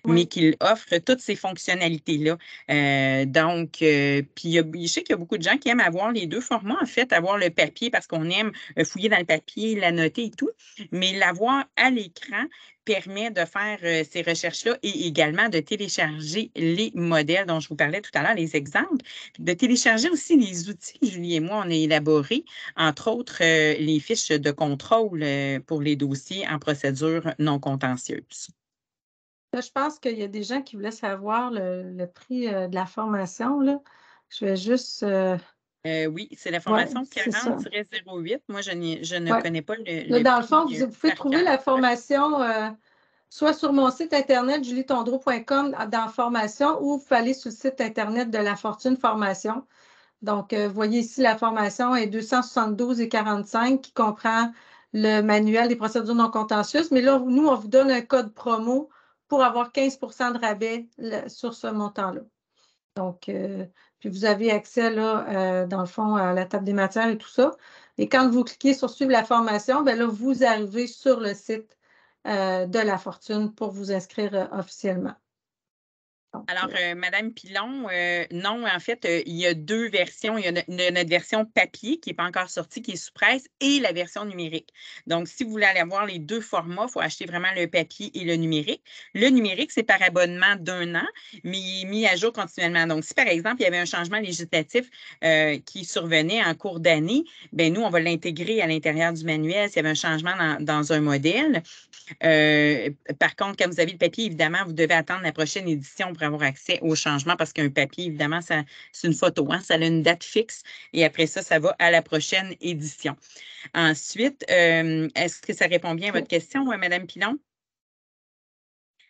mais Oui. qu'il offre toutes ces fonctionnalités-là. Puis je sais qu'il y a beaucoup de gens qui aiment avoir les deux formats, en fait, avoir le papier parce qu'on aime fouiller dans le papier, la noter et tout, mais l'avoir à l'écran permet de faire ces recherches-là et également de télécharger les modèles dont je vous parlais tout à l'heure, les exemples, de télécharger aussi les outils que Julie et moi, on a élaborés, entre autres les fiches de contrôle pour les dossiers en procédure non contentieuse. Là, je pense qu'il y a des gens qui voulaient savoir le prix de la formation, là. Je vais juste. Oui, c'est la Oui, formation c'est ça. 40-08. Moi, je ne Ouais. connais pas Là, le dans le fond, prix vous pouvez par trouver cœur. la formation soit sur mon site internet julietondreau.com dans formation ou vous pouvez aller sur le site internet de La Fortune Formation. Donc, vous voyez ici, la formation est 272,45 qui comprend le manuel des procédures non contentieuses. Mais là, nous, on vous donne un code promo pour avoir 15 de rabais sur ce montant-là. Donc, puis vous avez accès, là, dans le fond, à la table des matières et tout ça. Et quand vous cliquez sur Suivre la formation, bien là, vous arrivez sur le site de La Fortune pour vous inscrire officiellement. Donc, Alors, Madame Pilon, non, en fait, il y a deux versions. Il y a notre version papier qui n'est pas encore sortie, qui est sous presse, et la version numérique. Donc, si vous voulez aller avoir les deux formats, il faut acheter vraiment le papier et le numérique. Le numérique, c'est par abonnement d'1 an, mais il est mis à jour continuellement. Donc, si par exemple, il y avait un changement législatif qui survenait en cours d'année, bien, nous, on va l'intégrer à l'intérieur du manuel s'il y avait un changement dans un modèle. Par contre, quand vous avez le papier, évidemment, vous devez attendre la prochaine édition pour avoir accès au changement parce qu'un papier, évidemment, c'est une photo, hein, ça a une date fixe et après ça, ça va à la prochaine édition. Ensuite, est-ce que ça répond bien à votre question, Mme Pilon?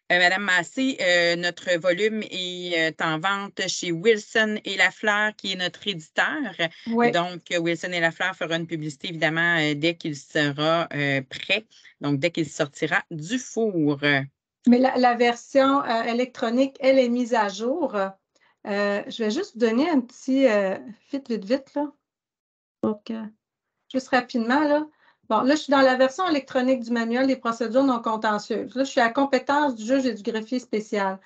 Madame Massé, notre volume est en vente chez Wilson et Lafleur, qui est notre éditeur. oui. Donc, Wilson et Lafleur fera une publicité, évidemment, dès qu'il sera prêt, donc dès qu'il sortira du four. Mais la version électronique, elle est mise à jour. Je vais juste vous donner un petit vite, là. Donc, juste rapidement, là. Bon, là, je suis dans la version électronique du manuel des procédures non contentieuses. Là, je suis à compétence du juge et du greffier spécial.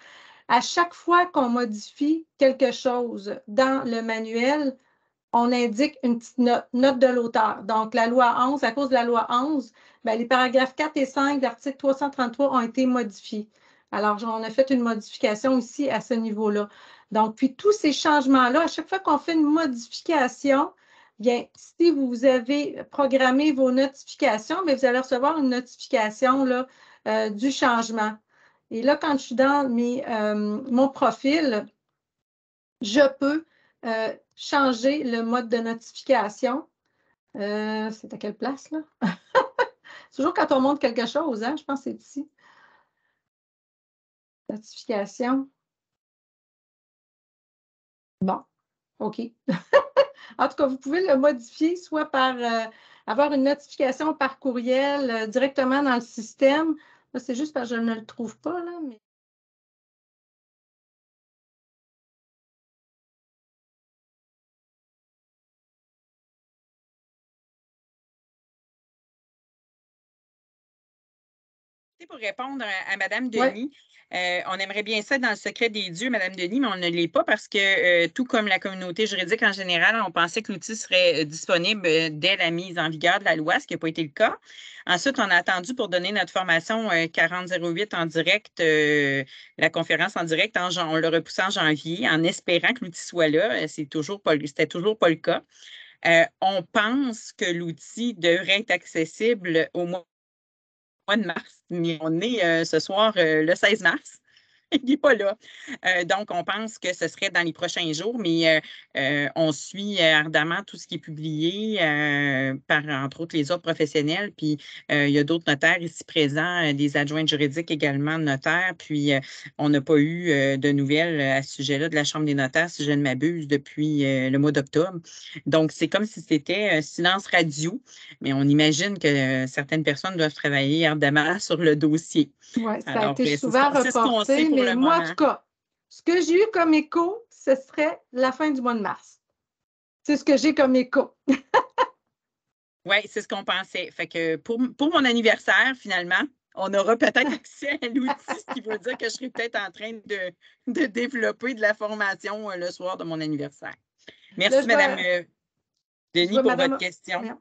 À chaque fois qu'on modifie quelque chose dans le manuel, on indique une petite note de l'auteur. Donc, la loi 11, à cause de la loi 11, bien, les paragraphes 4 et 5 de l'article 333 ont été modifiés. Alors, on a fait une modification ici à ce niveau-là. Donc, puis tous ces changements-là, à chaque fois qu'on fait une modification, bien, si vous avez programmé vos notifications, bien, vous allez recevoir une notification là, du changement. Et là, quand je suis dans mon profil, je peux changer le mode de notification. C'est à quelle place, là? C'est toujours quand on montre quelque chose, hein? Je pense que c'est ici. Notification. Bon, OK. En tout cas, vous pouvez le modifier soit par avoir une notification par courriel directement dans le système. Là, c'est juste parce que je ne le trouve pas, là, mais Pour répondre à Mme Oui. Denis, on aimerait bien ça être dans le secret des dieux, Mme Denis, mais on ne l'est pas parce que, tout comme la communauté juridique en général, on pensait que l'outil serait disponible dès la mise en vigueur de la loi, ce qui n'a pas été le cas. Ensuite, on a attendu pour donner notre formation 4008 en direct, la conférence en direct, on l'a repoussé en janvier, en espérant que l'outil soit là. C'était toujours pas le cas. On pense que l'outil devrait être accessible au mois de mars, mais on est ce soir le 16 mars. Il n'est pas là. Donc, on pense que ce serait dans les prochains jours, mais on suit ardemment tout ce qui est publié par, entre autres, les autres professionnels. Puis, il y a d'autres notaires ici présents, des adjointes juridiques également de notaires. Puis, on n'a pas eu de nouvelles à ce sujet-là de la Chambre des notaires, si je ne m'abuse, depuis le mois d'octobre. Donc, c'est comme si c'était un silence radio, mais on imagine que certaines personnes doivent travailler ardemment sur le dossier. Oui, ça a Alors, été souvent c'est ce qu'on sait reporté, pour mais le moi, en moment. tout cas, ce que j'ai eu comme écho, ce serait la fin du mois de mars. C'est ce que j'ai comme écho. Oui, c'est ce qu'on pensait. Fait que pour mon anniversaire, finalement, on aura peut-être accès à l'outil, ce qui veut dire que je serai peut-être en train de développer de la formation le soir de mon anniversaire. Merci, Mme Denis, pour votre question.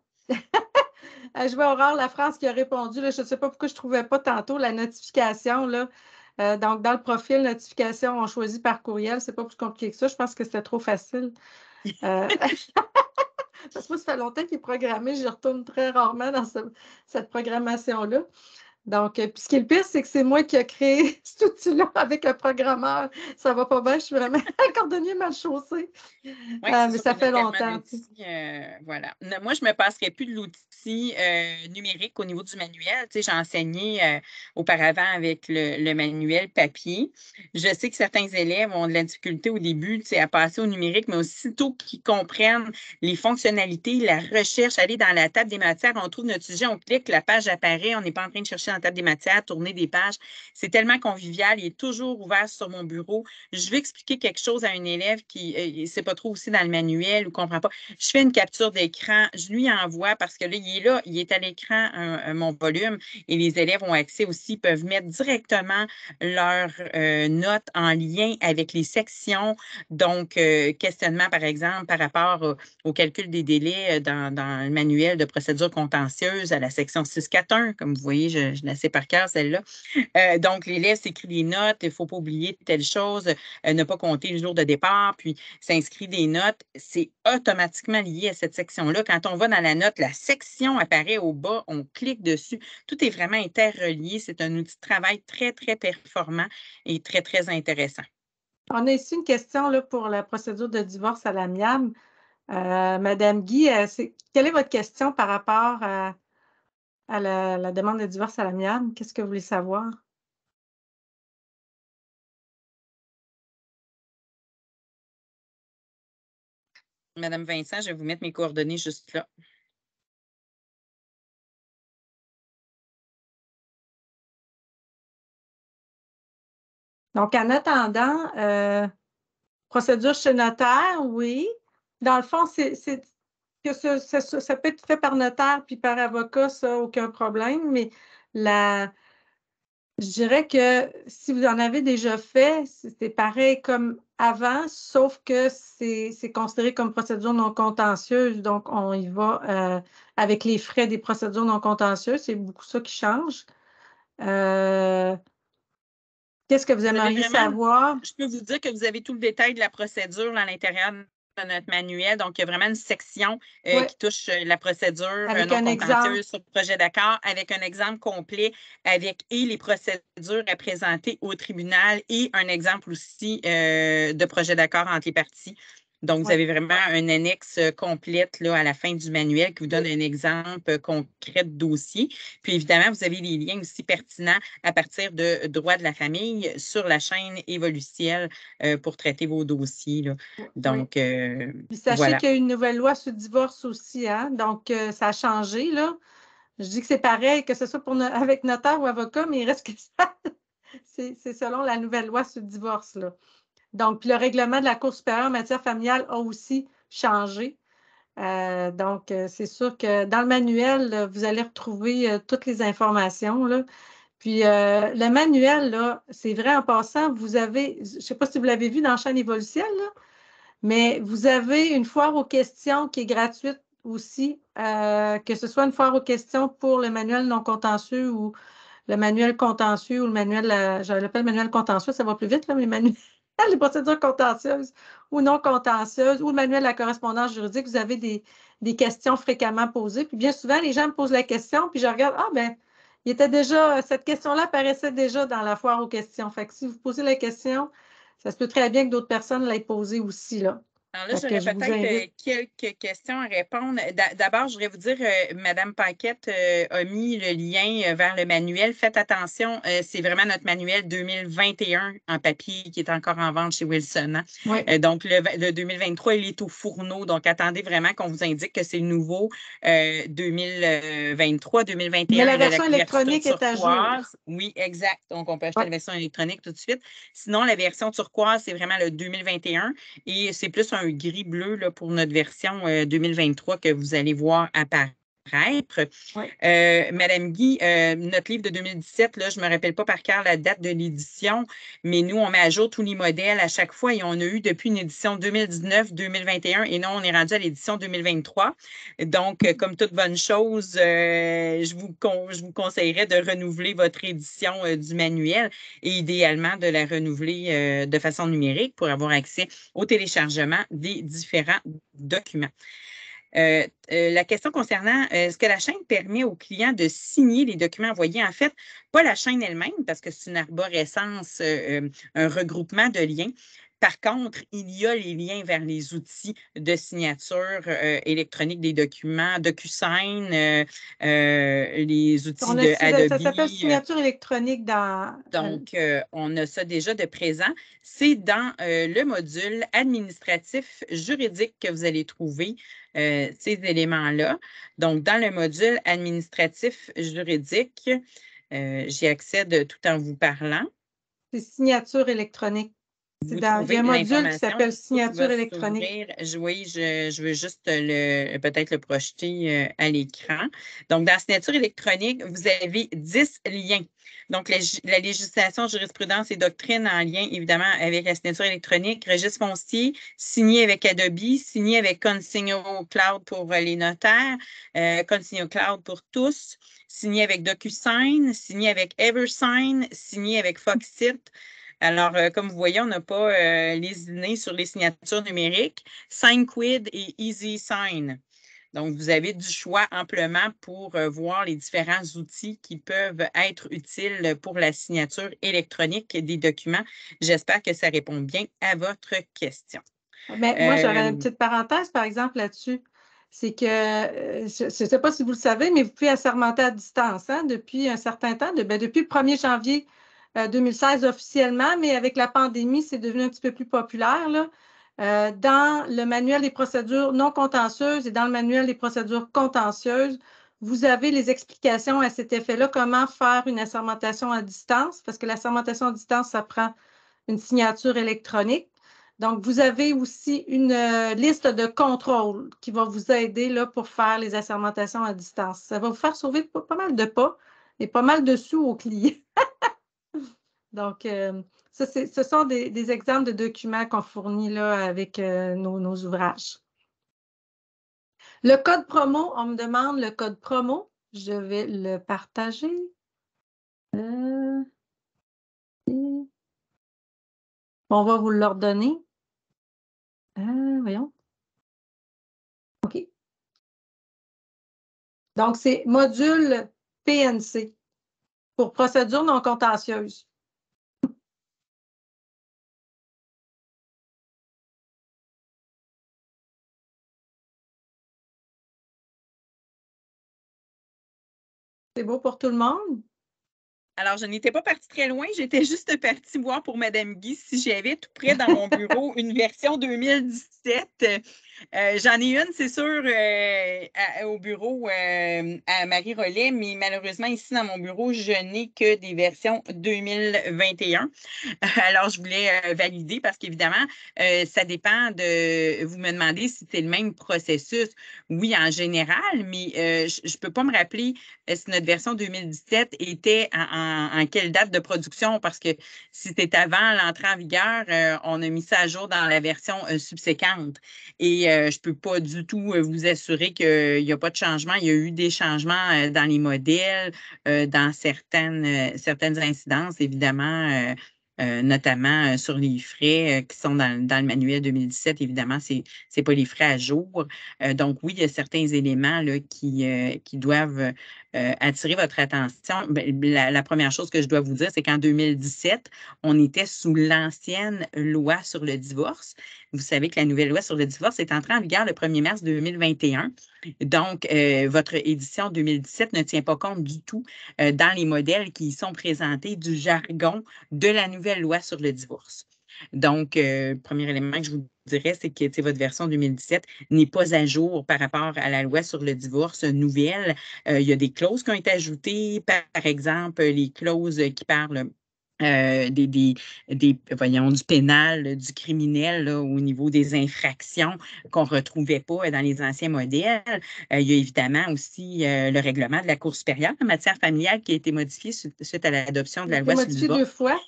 Je vois Aurore Lafrance qui a répondu. Là, je ne sais pas pourquoi je ne trouvais pas tantôt la notification. Là. Donc, dans le profil notification, on choisit par courriel. Ce n'est pas plus compliqué que ça. Je pense que c'était trop facile. Parce que moi, ça fait longtemps qu'il est programmé. J'y retourne très rarement dans cette programmation-là. Donc, puis ce qui est le pire, c'est que c'est moi qui ai créé cet outil-là avec un programmeur. Ça va pas bien, je suis vraiment un cordonnier mal chaussé. Oui, Mais ça fait longtemps. Voilà. Moi, je ne me passerai plus de l'outil numérique au niveau du manuel. Tu sais, j'ai enseigné auparavant avec le manuel papier. Je sais que certains élèves ont de la difficulté au début, tu sais, à passer au numérique, mais aussitôt qu'ils comprennent les fonctionnalités, la recherche, aller dans la table des matières, on trouve notre sujet, on clique, la page apparaît, on n'est pas en train de chercher dans la table des matières, tourner des pages. C'est tellement convivial, il est toujours ouvert sur mon bureau. Je vais expliquer quelque chose à un élève qui ne sait pas trop aussi dans le manuel ou ne comprend pas. Je fais une capture d'écran, je lui envoie parce que là, il est à l'écran, mon volume, et les élèves ont accès aussi, peuvent mettre directement leurs notes en lien avec les sections. Donc, questionnement, par exemple, par rapport au calcul des délais dans le manuel de procédure contentieuse à la section 641. Comme vous voyez, je la sais par cœur, celle-là. Donc, l'élève s'écrit des notes, il ne faut pas oublier telle chose, ne pas compter le jour de départ, puis s'inscrit des notes. C'est automatiquement lié à cette section-là. Quand on va dans la note, la section apparaît au bas, on clique dessus. Tout est vraiment interrelié. C'est un outil de travail très, très performant et très, très intéressant. On a ici une question là, pour la procédure de divorce à l'amiable. Madame Guy, quelle est votre question par rapport à la demande de divorce à l'amiable? Qu'est-ce que vous voulez savoir? Madame Vincent, je vais vous mettre mes coordonnées juste là. Donc, en attendant, procédure chez notaire, oui. Dans le fond, que ça peut être fait par notaire puis par avocat, ça, aucun problème, mais je dirais que si vous en avez déjà fait, c'est pareil comme avant, sauf que c'est considéré comme procédure non contentieuse. Donc, on y va avec les frais des procédures non contentieuses. C'est beaucoup ça qui change. Qu'est-ce que vous aimeriez savoir? Je peux vous dire que vous avez tout le détail de la procédure à l'intérieur de notre manuel. Donc, il y a vraiment une section qui touche la procédure non contentieuse sur le projet d'accord avec un exemple complet et les procédures à présenter au tribunal et un exemple aussi de projet d'accord entre les parties. Donc, vous avez vraiment une annexe complète là, à la fin du manuel qui vous donne un exemple concret de dossier. Puis, évidemment, vous avez les liens aussi pertinents à partir de droit de la famille sur la chaîne évolucielle pour traiter vos dossiers. Là. Donc, Puis sachez voilà. qu'il y a une nouvelle loi sur le divorce aussi. Hein? Donc, ça a changé. Là. Je dis que c'est pareil, que ce soit avec notaire ou avocat, mais il reste que ça. C'est selon la nouvelle loi sur le divorce. Là. Donc, puis le règlement de la Cour supérieure en matière familiale a aussi changé. Donc, c'est sûr que dans le manuel, là, vous allez retrouver toutes les informations. Là. Puis le manuel, là, c'est vrai en passant, vous avez, je ne sais pas si vous l'avez vu dans Chaîne évolutielle, là, mais vous avez une foire aux questions qui est gratuite aussi, que ce soit une foire aux questions pour le manuel non contentieux ou le manuel contentieux ou le manuel, je l'appelle manuel contentieux, ça va plus vite, là, mais manuel, les procédures contentieuses ou non contentieuses ou le manuel de la correspondance juridique, vous avez des questions fréquemment posées. Puis bien souvent, les gens me posent la question, puis je regarde, ah ben, il était déjà, cette question-là apparaissait déjà dans la foire aux questions. Fait que si vous posez la question, ça se peut très bien que d'autres personnes l'aient posée aussi, là. Alors là, j'aurais peut-être quelques questions à répondre. D'abord, je voudrais vous dire, Mme Paquette a mis le lien vers le manuel. Faites attention, c'est vraiment notre manuel 2021 en papier qui est encore en vente chez Wilson. Hein? Oui. Donc, le 2023, il est au fourneau. Donc, attendez vraiment qu'on vous indique que c'est le nouveau 2023, 2021. Mais la version électronique est à jour. Oui, exact. Donc, on peut acheter la version électronique tout de suite. Sinon, la version turquoise, c'est vraiment le 2021 et c'est plus un gris-bleu là, pour notre version 2023 que vous allez voir apparaître. Oui. Madame Guy, notre livre de 2017, là, je ne me rappelle pas par cœur la date de l'édition, mais nous, on met à jour tous les modèles à chaque fois et on a eu depuis une édition 2019, 2021 et non, on est rendu à l'édition 2023. Donc, comme toute bonne chose, je vous conseillerais de renouveler votre édition du manuel et idéalement de la renouveler de façon numérique pour avoir accès au téléchargement des différents documents. La question concernant est-ce que la chaîne permet aux clients de signer les documents envoyés? En fait, pas la chaîne elle-même, parce que c'est une arborescence, un regroupement de liens. Par contre, il y a les liens vers les outils de signature électronique des documents, DocuSign, les outils de Adobe. Ça s'appelle signature électronique dans... Donc, on a ça déjà de présent. C'est dans le module administratif juridique que vous allez trouver ces éléments-là. Donc, dans le module administratif juridique, j'y accède tout en vous parlant. C'est signature électronique. Il y a un module qui s'appelle signature électronique. Oui, je veux juste peut-être le projeter à l'écran. Donc, dans signature électronique, vous avez 10 liens. Donc, la législation, jurisprudence et doctrine en lien, évidemment, avec la signature électronique, registre foncier, signé avec Adobe, signé avec Consignio Cloud pour les notaires, Consignio Cloud pour tous, signé avec DocuSign, signé avec EverSign, signé avec Foxit. Alors, comme vous voyez, on n'a pas lésiné sur les signatures numériques, SignQuid et EasySign. Donc, vous avez du choix amplement pour voir les différents outils qui peuvent être utiles pour la signature électronique des documents. J'espère que ça répond bien à votre question. Mais moi, j'aurais une petite parenthèse, par exemple, là-dessus. C'est que, je ne sais pas si vous le savez, mais vous pouvez assermenter à distance depuis un certain temps, depuis le 1er janvier 2016 officiellement, mais avec la pandémie, c'est devenu un petit peu plus populaire, là. Dans le manuel des procédures non contentieuses et dans le manuel des procédures contentieuses, vous avez les explications à cet effet-là, comment faire une assermentation à distance, parce que l'assermentation à distance, ça prend une signature électronique. Donc, vous avez aussi une liste de contrôles qui va vous aider là, pour faire les assermentations à distance. Ça va vous faire sauver pas mal de pas et pas mal de sous aux clients. Donc, ce sont des exemples de documents qu'on fournit là, avec nos ouvrages. Le code promo, on me demande le code promo. Je vais le partager. On va vous l'ordonner. Voyons. OK. Donc, c'est module PNC pour procédure non contentieuse. C'est beau pour tout le monde? Alors, je n'étais pas partie très loin, j'étais juste partie voir pour Mme Guy si j'avais tout près dans mon bureau une version 2017 J'en ai une, c'est sûr, au bureau à Marie-Rollet, mais malheureusement, ici, dans mon bureau, je n'ai que des versions 2021. Alors, je voulais valider parce qu'évidemment, ça dépend de… Vous me demandez si c'est le même processus. Oui, en général, mais je ne peux pas me rappeler si notre version 2017 était en quelle date de production parce que si c'était avant l'entrée en vigueur, on a mis ça à jour dans la version subséquente. Et je ne peux pas du tout vous assurer qu'il n'y a pas de changement. Il y a eu des changements dans les modèles, dans certaines incidences, évidemment. Notamment sur les frais qui sont dans le manuel 2017. Évidemment, ce n'est pas les frais à jour. Donc, oui, il y a certains éléments là, qui doivent attirer votre attention. La première chose que je dois vous dire, c'est qu'en 2017, on était sous l'ancienne loi sur le divorce. Vous savez que la nouvelle loi sur le divorce est entrée en vigueur le 1er mars 2021. Donc, votre édition 2017 ne tient pas compte du tout dans les modèles qui y sont présentés du jargon de la nouvelle loi sur le divorce. Donc, premier élément que je vous dirais, c'est que votre version 2017 n'est pas à jour par rapport à la loi sur le divorce nouvelle. Il y a des clauses qui ont été ajoutées, par exemple, les clauses qui parlent du pénal, du criminel là, au niveau des infractions qu'on ne retrouvait pas dans les anciens modèles. Il y a évidemment aussi le règlement de la Cour supérieure en matière familiale qui a été modifié suite à l'adoption de la loi sur le divorce. 2 fois.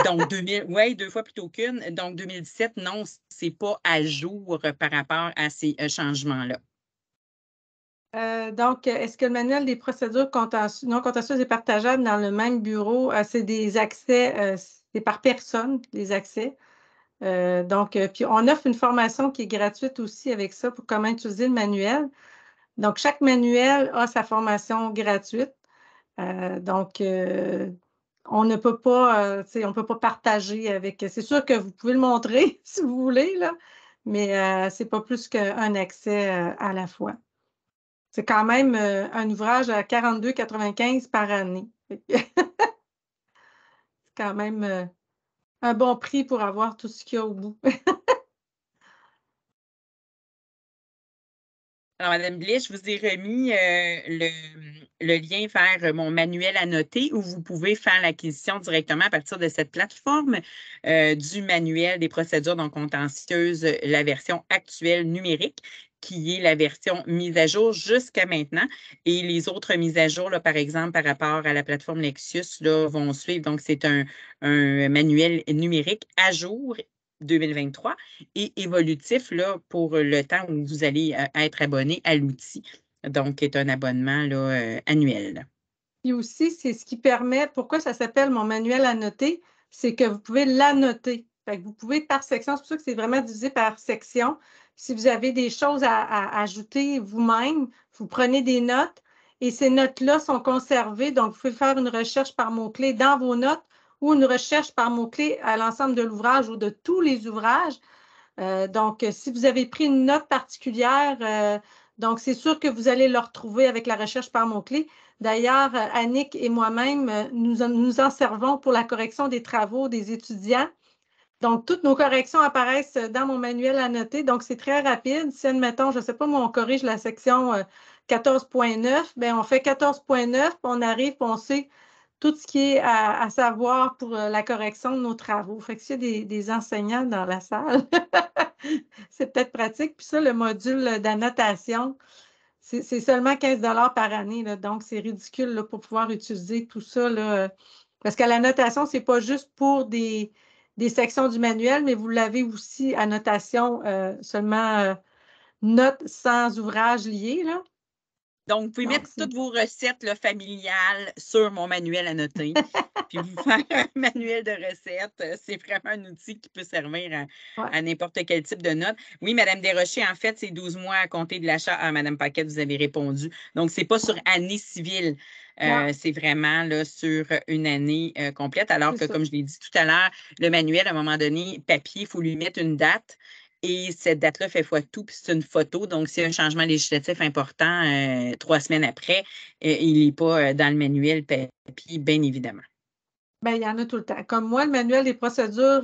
Donc, 2 fois plutôt qu'une. Donc, 2017, non, ce n'est pas à jour par rapport à ces changements-là. Donc, est-ce que le manuel des procédures non contentieuses et partageables dans le même bureau, c'est des accès, c'est par personne, les accès. Donc, puis on offre une formation qui est gratuite aussi avec ça pour comment utiliser le manuel. Donc, chaque manuel a sa formation gratuite. Donc, on ne peut pas, on peut pas partager avec… C'est sûr que vous pouvez le montrer si vous voulez, là, mais ce n'est pas plus qu'un accès à la fois. C'est quand même un ouvrage à 42,95 par année. C'est quand même un bon prix pour avoir tout ce qu'il y a au bout. Alors, Mme Blais, je vous ai remis le lien vers mon manuel à noter où vous pouvez faire l'acquisition directement à partir de cette plateforme du manuel des procédures non contentieuses, la version actuelle numérique, qui est la version mise à jour jusqu'à maintenant. Et les autres mises à jour, là, par exemple, par rapport à la plateforme Lexus, là, vont suivre. Donc, c'est un manuel numérique à jour 2023 et évolutif là, pour le temps où vous allez être abonné à l'outil. Donc, c'est un abonnement là, annuel. Puis aussi, c'est ce qui permet, pourquoi ça s'appelle mon manuel à noter, c'est que vous pouvez l'annoter. Fait que vous pouvez par section, c'est pour ça que c'est vraiment divisé par section. Si vous avez des choses à ajouter vous-même, vous prenez des notes et ces notes-là sont conservées. Donc, vous pouvez faire une recherche par mots-clés dans vos notes ou une recherche par mots-clés à l'ensemble de l'ouvrage ou de tous les ouvrages. Donc, si vous avez pris une note particulière, donc c'est sûr que vous allez le retrouver avec la recherche par mots-clés. D'ailleurs, Annick et moi-même, nous en servons pour la correction des travaux des étudiants. Donc, toutes nos corrections apparaissent dans mon manuel à noter. Donc, c'est très rapide. Si, admettons, je ne sais pas, moi, on corrige la section 14.9, bien, on fait 14.9, puis on arrive, puis on sait tout ce qui est à savoir pour la correction de nos travaux. Fait que s'il y a des enseignants dans la salle, c'est peut-être pratique. Puis ça, le module d'annotation, c'est seulement 15 $ par année. Là, donc, c'est ridicule là, pour pouvoir utiliser tout ça. Là, parce qu'à l'annotation, ce n'est pas juste pour des sections du manuel, mais vous l'avez aussi à notation seulement notes sans ouvrage lié. Là. Donc, vous pouvez mettre toutes vos recettes là, familiales sur mon manuel à noter, puis vous faire un manuel de recettes. C'est vraiment un outil qui peut servir à n'importe quel type de note. Oui, Mme Desrochers, en fait, c'est 12 mois à compter de l'achat. Ah, Mme Paquette, vous avez répondu. Donc, ce n'est pas sur année civile. C'est vraiment là, sur une année complète. Alors que, comme je l'ai dit tout à l'heure, le manuel, à un moment donné, papier, il faut lui mettre une date. Et cette date-là fait fois tout, puis c'est une photo. Donc, s'il y a un changement législatif important 3 semaines après, il n'est pas dans le manuel papier, bien évidemment. Bien, il y en a tout le temps. Comme moi, le manuel des procédures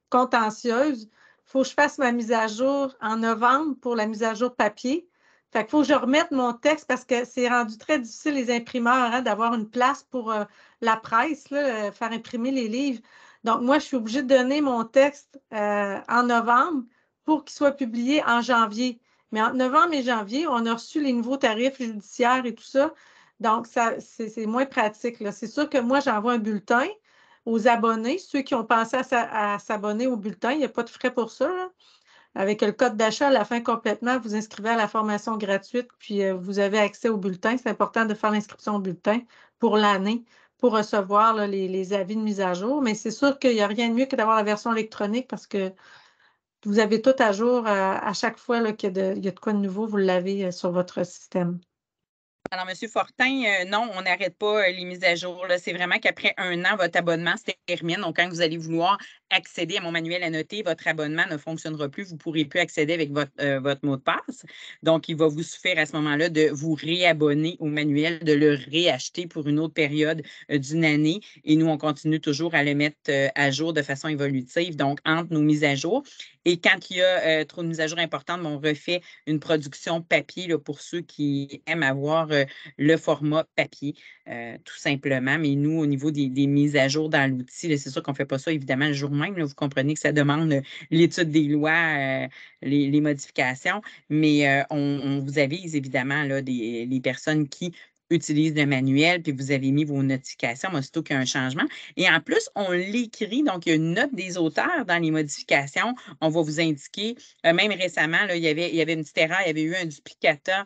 contentieuses, faut que je fasse ma mise à jour en novembre pour la mise à jour papier. Fait qu'il faut que je remette mon texte parce que c'est rendu très difficile, les imprimeurs, hein, d'avoir une place pour la presse, là, faire imprimer les livres. Donc, moi, je suis obligée de donner mon texte en novembre pour qu'il soit publié en janvier. Mais entre novembre et janvier, on a reçu les nouveaux tarifs judiciaires et tout ça. Donc, c'est moins pratique. C'est sûr que moi, j'envoie un bulletin aux abonnés, ceux qui ont pensé à s'abonner au bulletin. Il n'y a pas de frais pour ça, là. Avec le code d'achat à la fin complètement, vous inscrivez à la formation gratuite, puis vous avez accès au bulletin. C'est important de faire l'inscription au bulletin pour l'année pour recevoir là, les avis de mise à jour. Mais c'est sûr qu'il n'y a rien de mieux que d'avoir la version électronique parce que vous avez tout à jour à chaque fois là, qu'il y a de quoi de nouveau, vous l'avez sur votre système. Alors, M. Fortin, non, on n'arrête pas les mises à jour. C'est vraiment qu'après 1 an, votre abonnement se termine. Donc, quand vous allez vouloir accéder à mon manuel à noter, votre abonnement ne fonctionnera plus. Vous ne pourrez plus accéder avec votre mot de passe. Donc, il va vous suffire à ce moment-là de vous réabonner au manuel, de le réacheter pour une autre période d'une année. Et nous, on continue toujours à le mettre à jour de façon évolutive, donc entre nos mises à jour. Et quand il y a trop de mises à jour importantes, on refait une production papier là, pour ceux qui aiment avoir le format papier, tout simplement. Mais nous, au niveau des mises à jour dans l'outil, c'est sûr qu'on ne fait pas ça évidemment le jour même. Là, vous comprenez que ça demande l'étude des lois, les modifications, mais on vous avise évidemment là, les personnes qui utilisent le manuel, puis vous avez mis vos notifications aussitôt qu'il y a un changement. Et en plus, on l'écrit, donc il y a une note des auteurs dans les modifications. On va vous indiquer, même récemment, là, il y avait une petite erreur, il y avait eu un duplicata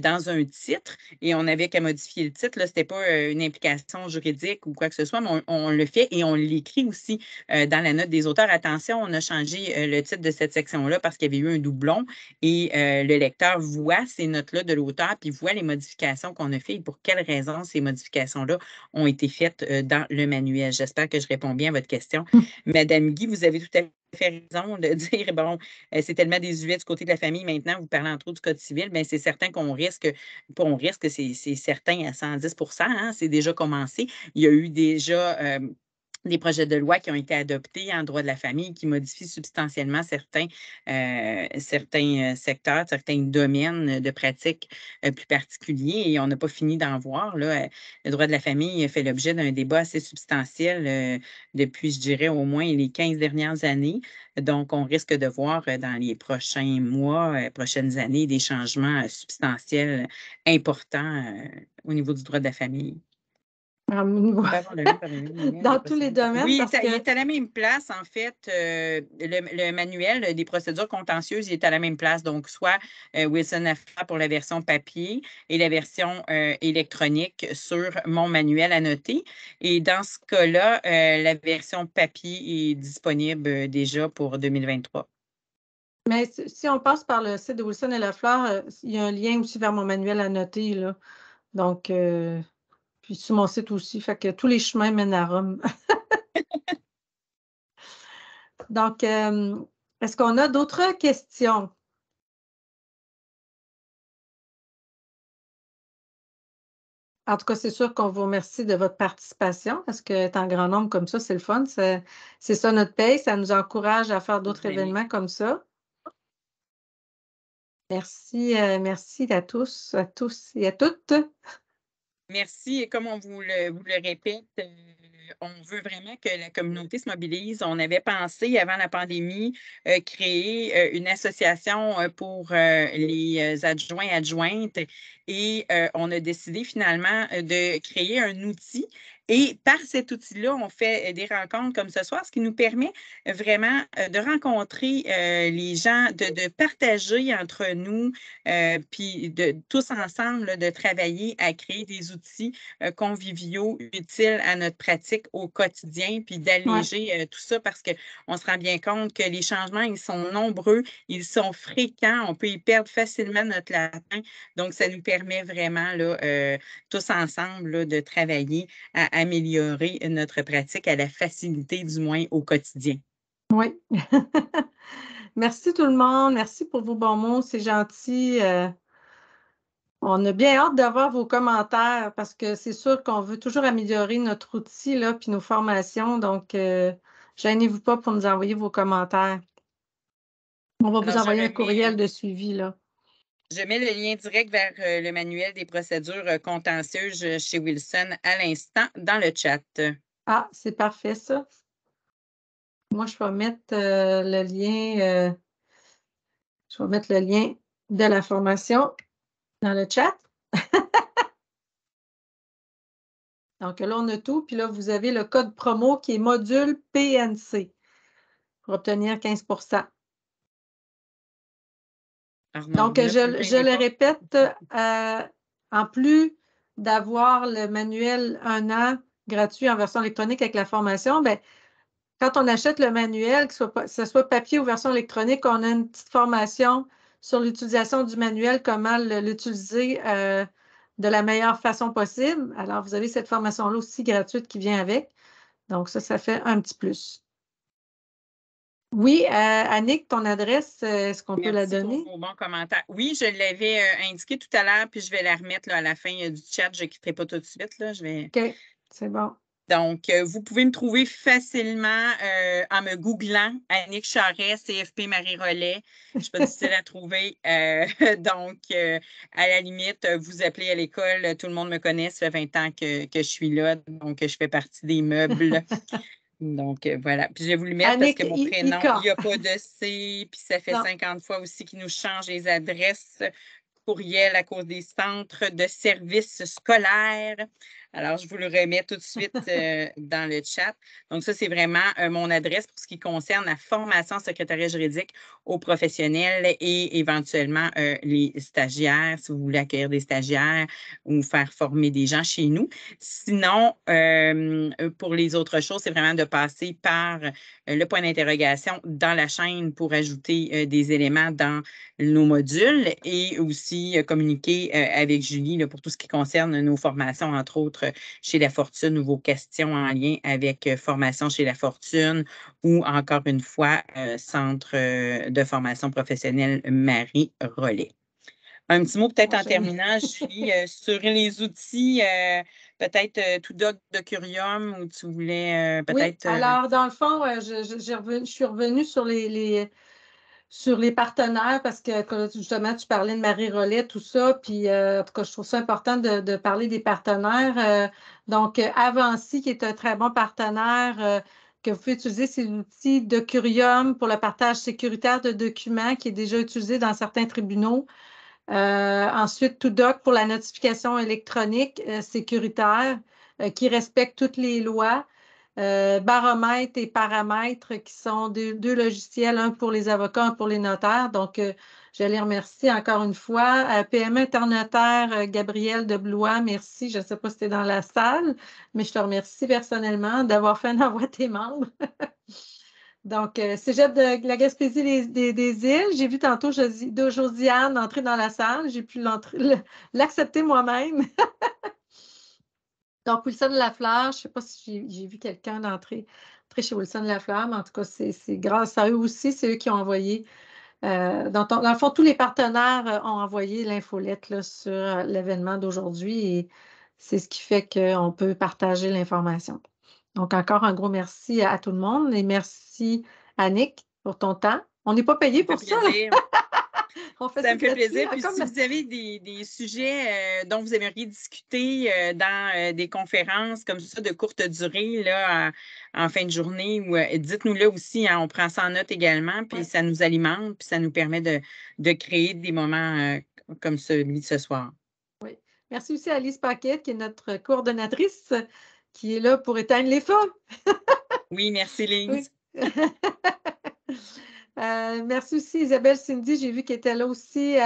dans un titre et on n'avait qu'à modifier le titre. Ce n'était pas une implication juridique ou quoi que ce soit, mais on le fait et on l'écrit aussi dans la note des auteurs. Attention, on a changé le titre de cette section-là parce qu'il y avait eu un doublon et le lecteur voit ces notes-là de l'auteur puis voit les modifications qu'on a faites et pour quelles raisons ces modifications-là ont été faites dans le manuel. J'espère que je réponds bien à votre question. Madame Guy, vous avez tout à fait raison de dire, bon, c'est tellement désuet du côté de la famille maintenant, vous parlez entre autres du Code civil, bien, c'est certain qu'on risque, pas on risque, c'est certain à 110 hein, c'est déjà commencé. Il y a eu déjà des projets de loi qui ont été adoptés en droit de la famille qui modifient substantiellement certains secteurs, certains domaines de pratiques plus particuliers et on n'a pas fini d'en voir. Là. Le droit de la famille fait l'objet d'un débat assez substantiel depuis, je dirais, au moins les 15 dernières années. Donc, on risque de voir dans les prochains mois, prochaines années, des changements substantiels importants au niveau du droit de la famille. Dans tous les domaines. Oui, il est à la même place, en fait. Le manuel des procédures contentieuses, il est à la même place. Donc, soit Wilson Afra pour la version papier et la version électronique sur mon manuel à noter. Et dans ce cas-là, la version papier est disponible déjà pour 2023. Mais si on passe par le site de Wilson et Lafleur, il y a un lien aussi vers mon manuel à noter, là. Donc, puis sur mon site aussi, fait que tous les chemins mènent à Rome. Donc, est-ce qu'on a d'autres questions? En tout cas, c'est sûr qu'on vous remercie de votre participation parce que en grand nombre comme ça, c'est le fun. C'est ça notre paye. Ça nous encourage à faire d'autres événements comme ça. Merci, merci à tous et à toutes. Merci. Et comme on vous le répète, on veut vraiment que la communauté se mobilise. On avait pensé, avant la pandémie, créer une association pour les adjointes et on a décidé finalement de créer un outil. Et par cet outil-là, on fait des rencontres comme ce soir, ce qui nous permet vraiment de rencontrer les gens, de partager entre nous, puis de tous ensemble, là, de travailler à créer des outils conviviaux, utiles à notre pratique au quotidien, puis d'alléger tout ça parce qu'on se rend bien compte que les changements, ils sont nombreux, ils sont fréquents, on peut y perdre facilement notre latin. Donc, ça nous permet vraiment, là, tous ensemble, là, de travailler à améliorer notre pratique, à la faciliter du moins au quotidien. Oui. Merci tout le monde. Merci pour vos bons mots. C'est gentil. On a bien hâte d'avoir vos commentaires parce que c'est sûr qu'on veut toujours améliorer notre outil là, puis nos formations. Donc, gênez-vous pas pour nous envoyer vos commentaires. On va vous Alors, envoyer un courriel de suivi, là. je mets le lien direct vers le manuel des procédures contentieuses chez Wilson à l'instant dans le chat. Ah, c'est parfait, ça. Moi, je vais mettre le lien. Je vais mettre le lien de la formation dans le chat. Donc là, on a tout. Puis là, vous avez le code promo qui est module PNC pour obtenir 15 %. Donc, je le répète, en plus d'avoir le manuel 1 an gratuit en version électronique avec la formation, bien, quand on achète le manuel, que ce soit papier ou version électronique, on a une petite formation sur l'utilisation du manuel, comment l'utiliser de la meilleure façon possible. Alors, vous avez cette formation-là aussi gratuite qui vient avec. Donc, ça fait un petit plus. Oui, Annick, ton adresse, est-ce qu'on peut la donner? Merci pour vos bons commentaires. Oui, je l'avais indiqué tout à l'heure, puis je vais la remettre là, à la fin du chat. Je ne quitterai pas tout de suite. Là, OK, c'est bon. Donc, vous pouvez me trouver facilement en me googlant Annick Charest, CFP Marie-Rollet. Je ne suis pas difficile à trouver. Donc, à la limite, vous appelez à l'école, tout le monde me connaît. Ça fait 20 ans que je suis là. Donc, je fais partie des meubles. Donc, voilà. Puis, je vais vous le mettre Annick, parce que mon prénom, il n'y a pas de C. Puis, ça fait non. 50 fois aussi qu'ils nous changent les adresses courriel à cause des centres de services scolaires. Alors, je vous le remets tout de suite dans le chat. Donc, ça, c'est vraiment mon adresse pour ce qui concerne la formation en secrétariat juridique aux professionnels et éventuellement les stagiaires, si vous voulez accueillir des stagiaires ou faire former des gens chez nous. Sinon, pour les autres choses, c'est vraiment de passer par le point d'interrogation dans la chaîne pour ajouter des éléments dans nos modules et aussi communiquer avec Julie là, pour tout ce qui concerne nos formations, entre autres chez La Fortune ou vos questions en lien avec formation chez La Fortune ou encore une fois Centre de formation professionnelle Marie-Rollet. Un petit mot peut-être en terminant, Julie, sur les outils, peut-être Tout-Doc de Curium ou tu voulais peut-être… Oui, alors dans le fond, je suis revenue sur les partenaires parce que justement, tu parlais de Marie-Rollet, tout ça, puis en tout cas, je trouve ça important de parler des partenaires. Donc, Avanci, qui est un très bon partenaire, que vous pouvez utiliser, c'est l'outil de Curium pour le partage sécuritaire de documents qui est déjà utilisé dans certains tribunaux. Ensuite, ToDoc pour la notification électronique sécuritaire qui respecte toutes les lois. Baromètre et Paramètre qui sont deux logiciels, un pour les avocats, un pour les notaires. Donc, je les remercie encore une fois. PME Internotaire, Gabriel de Blois, merci. Je ne sais pas si tu es dans la salle, mais je te remercie personnellement d'avoir fait un envoi à tes membres. Donc, Cégep de la Gaspésie des Îles, j'ai vu tantôt Josiane entrer dans la salle, j'ai pu l'accepter moi-même. Donc, Wilson Lafleur, je ne sais pas si j'ai vu quelqu'un entrer chez Wilson Lafleur, mais en tout cas, c'est grâce à eux aussi, c'est eux qui ont envoyé. Dans le fond, tous les partenaires ont envoyé l'infolette là, sur l'événement d'aujourd'hui et c'est ce qui fait qu'on peut partager l'information. Donc, encore un gros merci à tout le monde et merci, Annick, pour ton temps. On n'est pas payé pour ça. Ça me fait plaisir. Puis si vous avez des sujets dont vous aimeriez discuter dans des conférences comme ça de courte durée là, en fin de journée, ou dites-nous-le aussi, hein, on prend ça en note également, puis ça nous alimente, puis ça nous permet de créer des moments comme celui de ce soir. Oui. Merci aussi à Alice Paquette, qui est notre coordonnatrice, qui est là pour éteindre les feux. Oui, merci Lise. Oui. Merci aussi Isabelle Cindy, j'ai vu qu'elle était là aussi.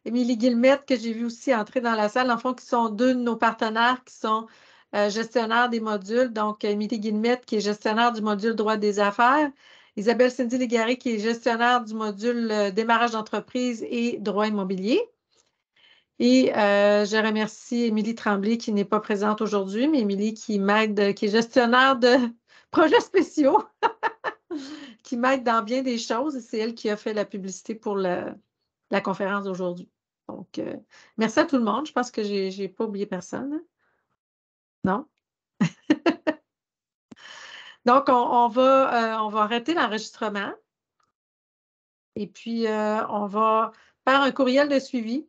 Émilie Guillemette, que j'ai vu aussi entrer dans la salle, en fond, qui sont deux de nos partenaires qui sont gestionnaires des modules. Donc, Émilie Guillemette, qui est gestionnaire du module droit des affaires. Isabelle Cindy Légaré, qui est gestionnaire du module démarrage d'entreprise et droit immobilier. Et je remercie Émilie Tremblay, qui n'est pas présente aujourd'hui, mais Émilie qui m'aide, qui est gestionnaire de projets spéciaux. Qui m'aide dans bien des choses. C'est elle qui a fait la publicité pour la conférence d'aujourd'hui. Donc, merci à tout le monde. Je pense que je n'ai pas oublié personne. Hein? Non? Donc, on va arrêter l'enregistrement. Et puis, on va faire un courriel de suivi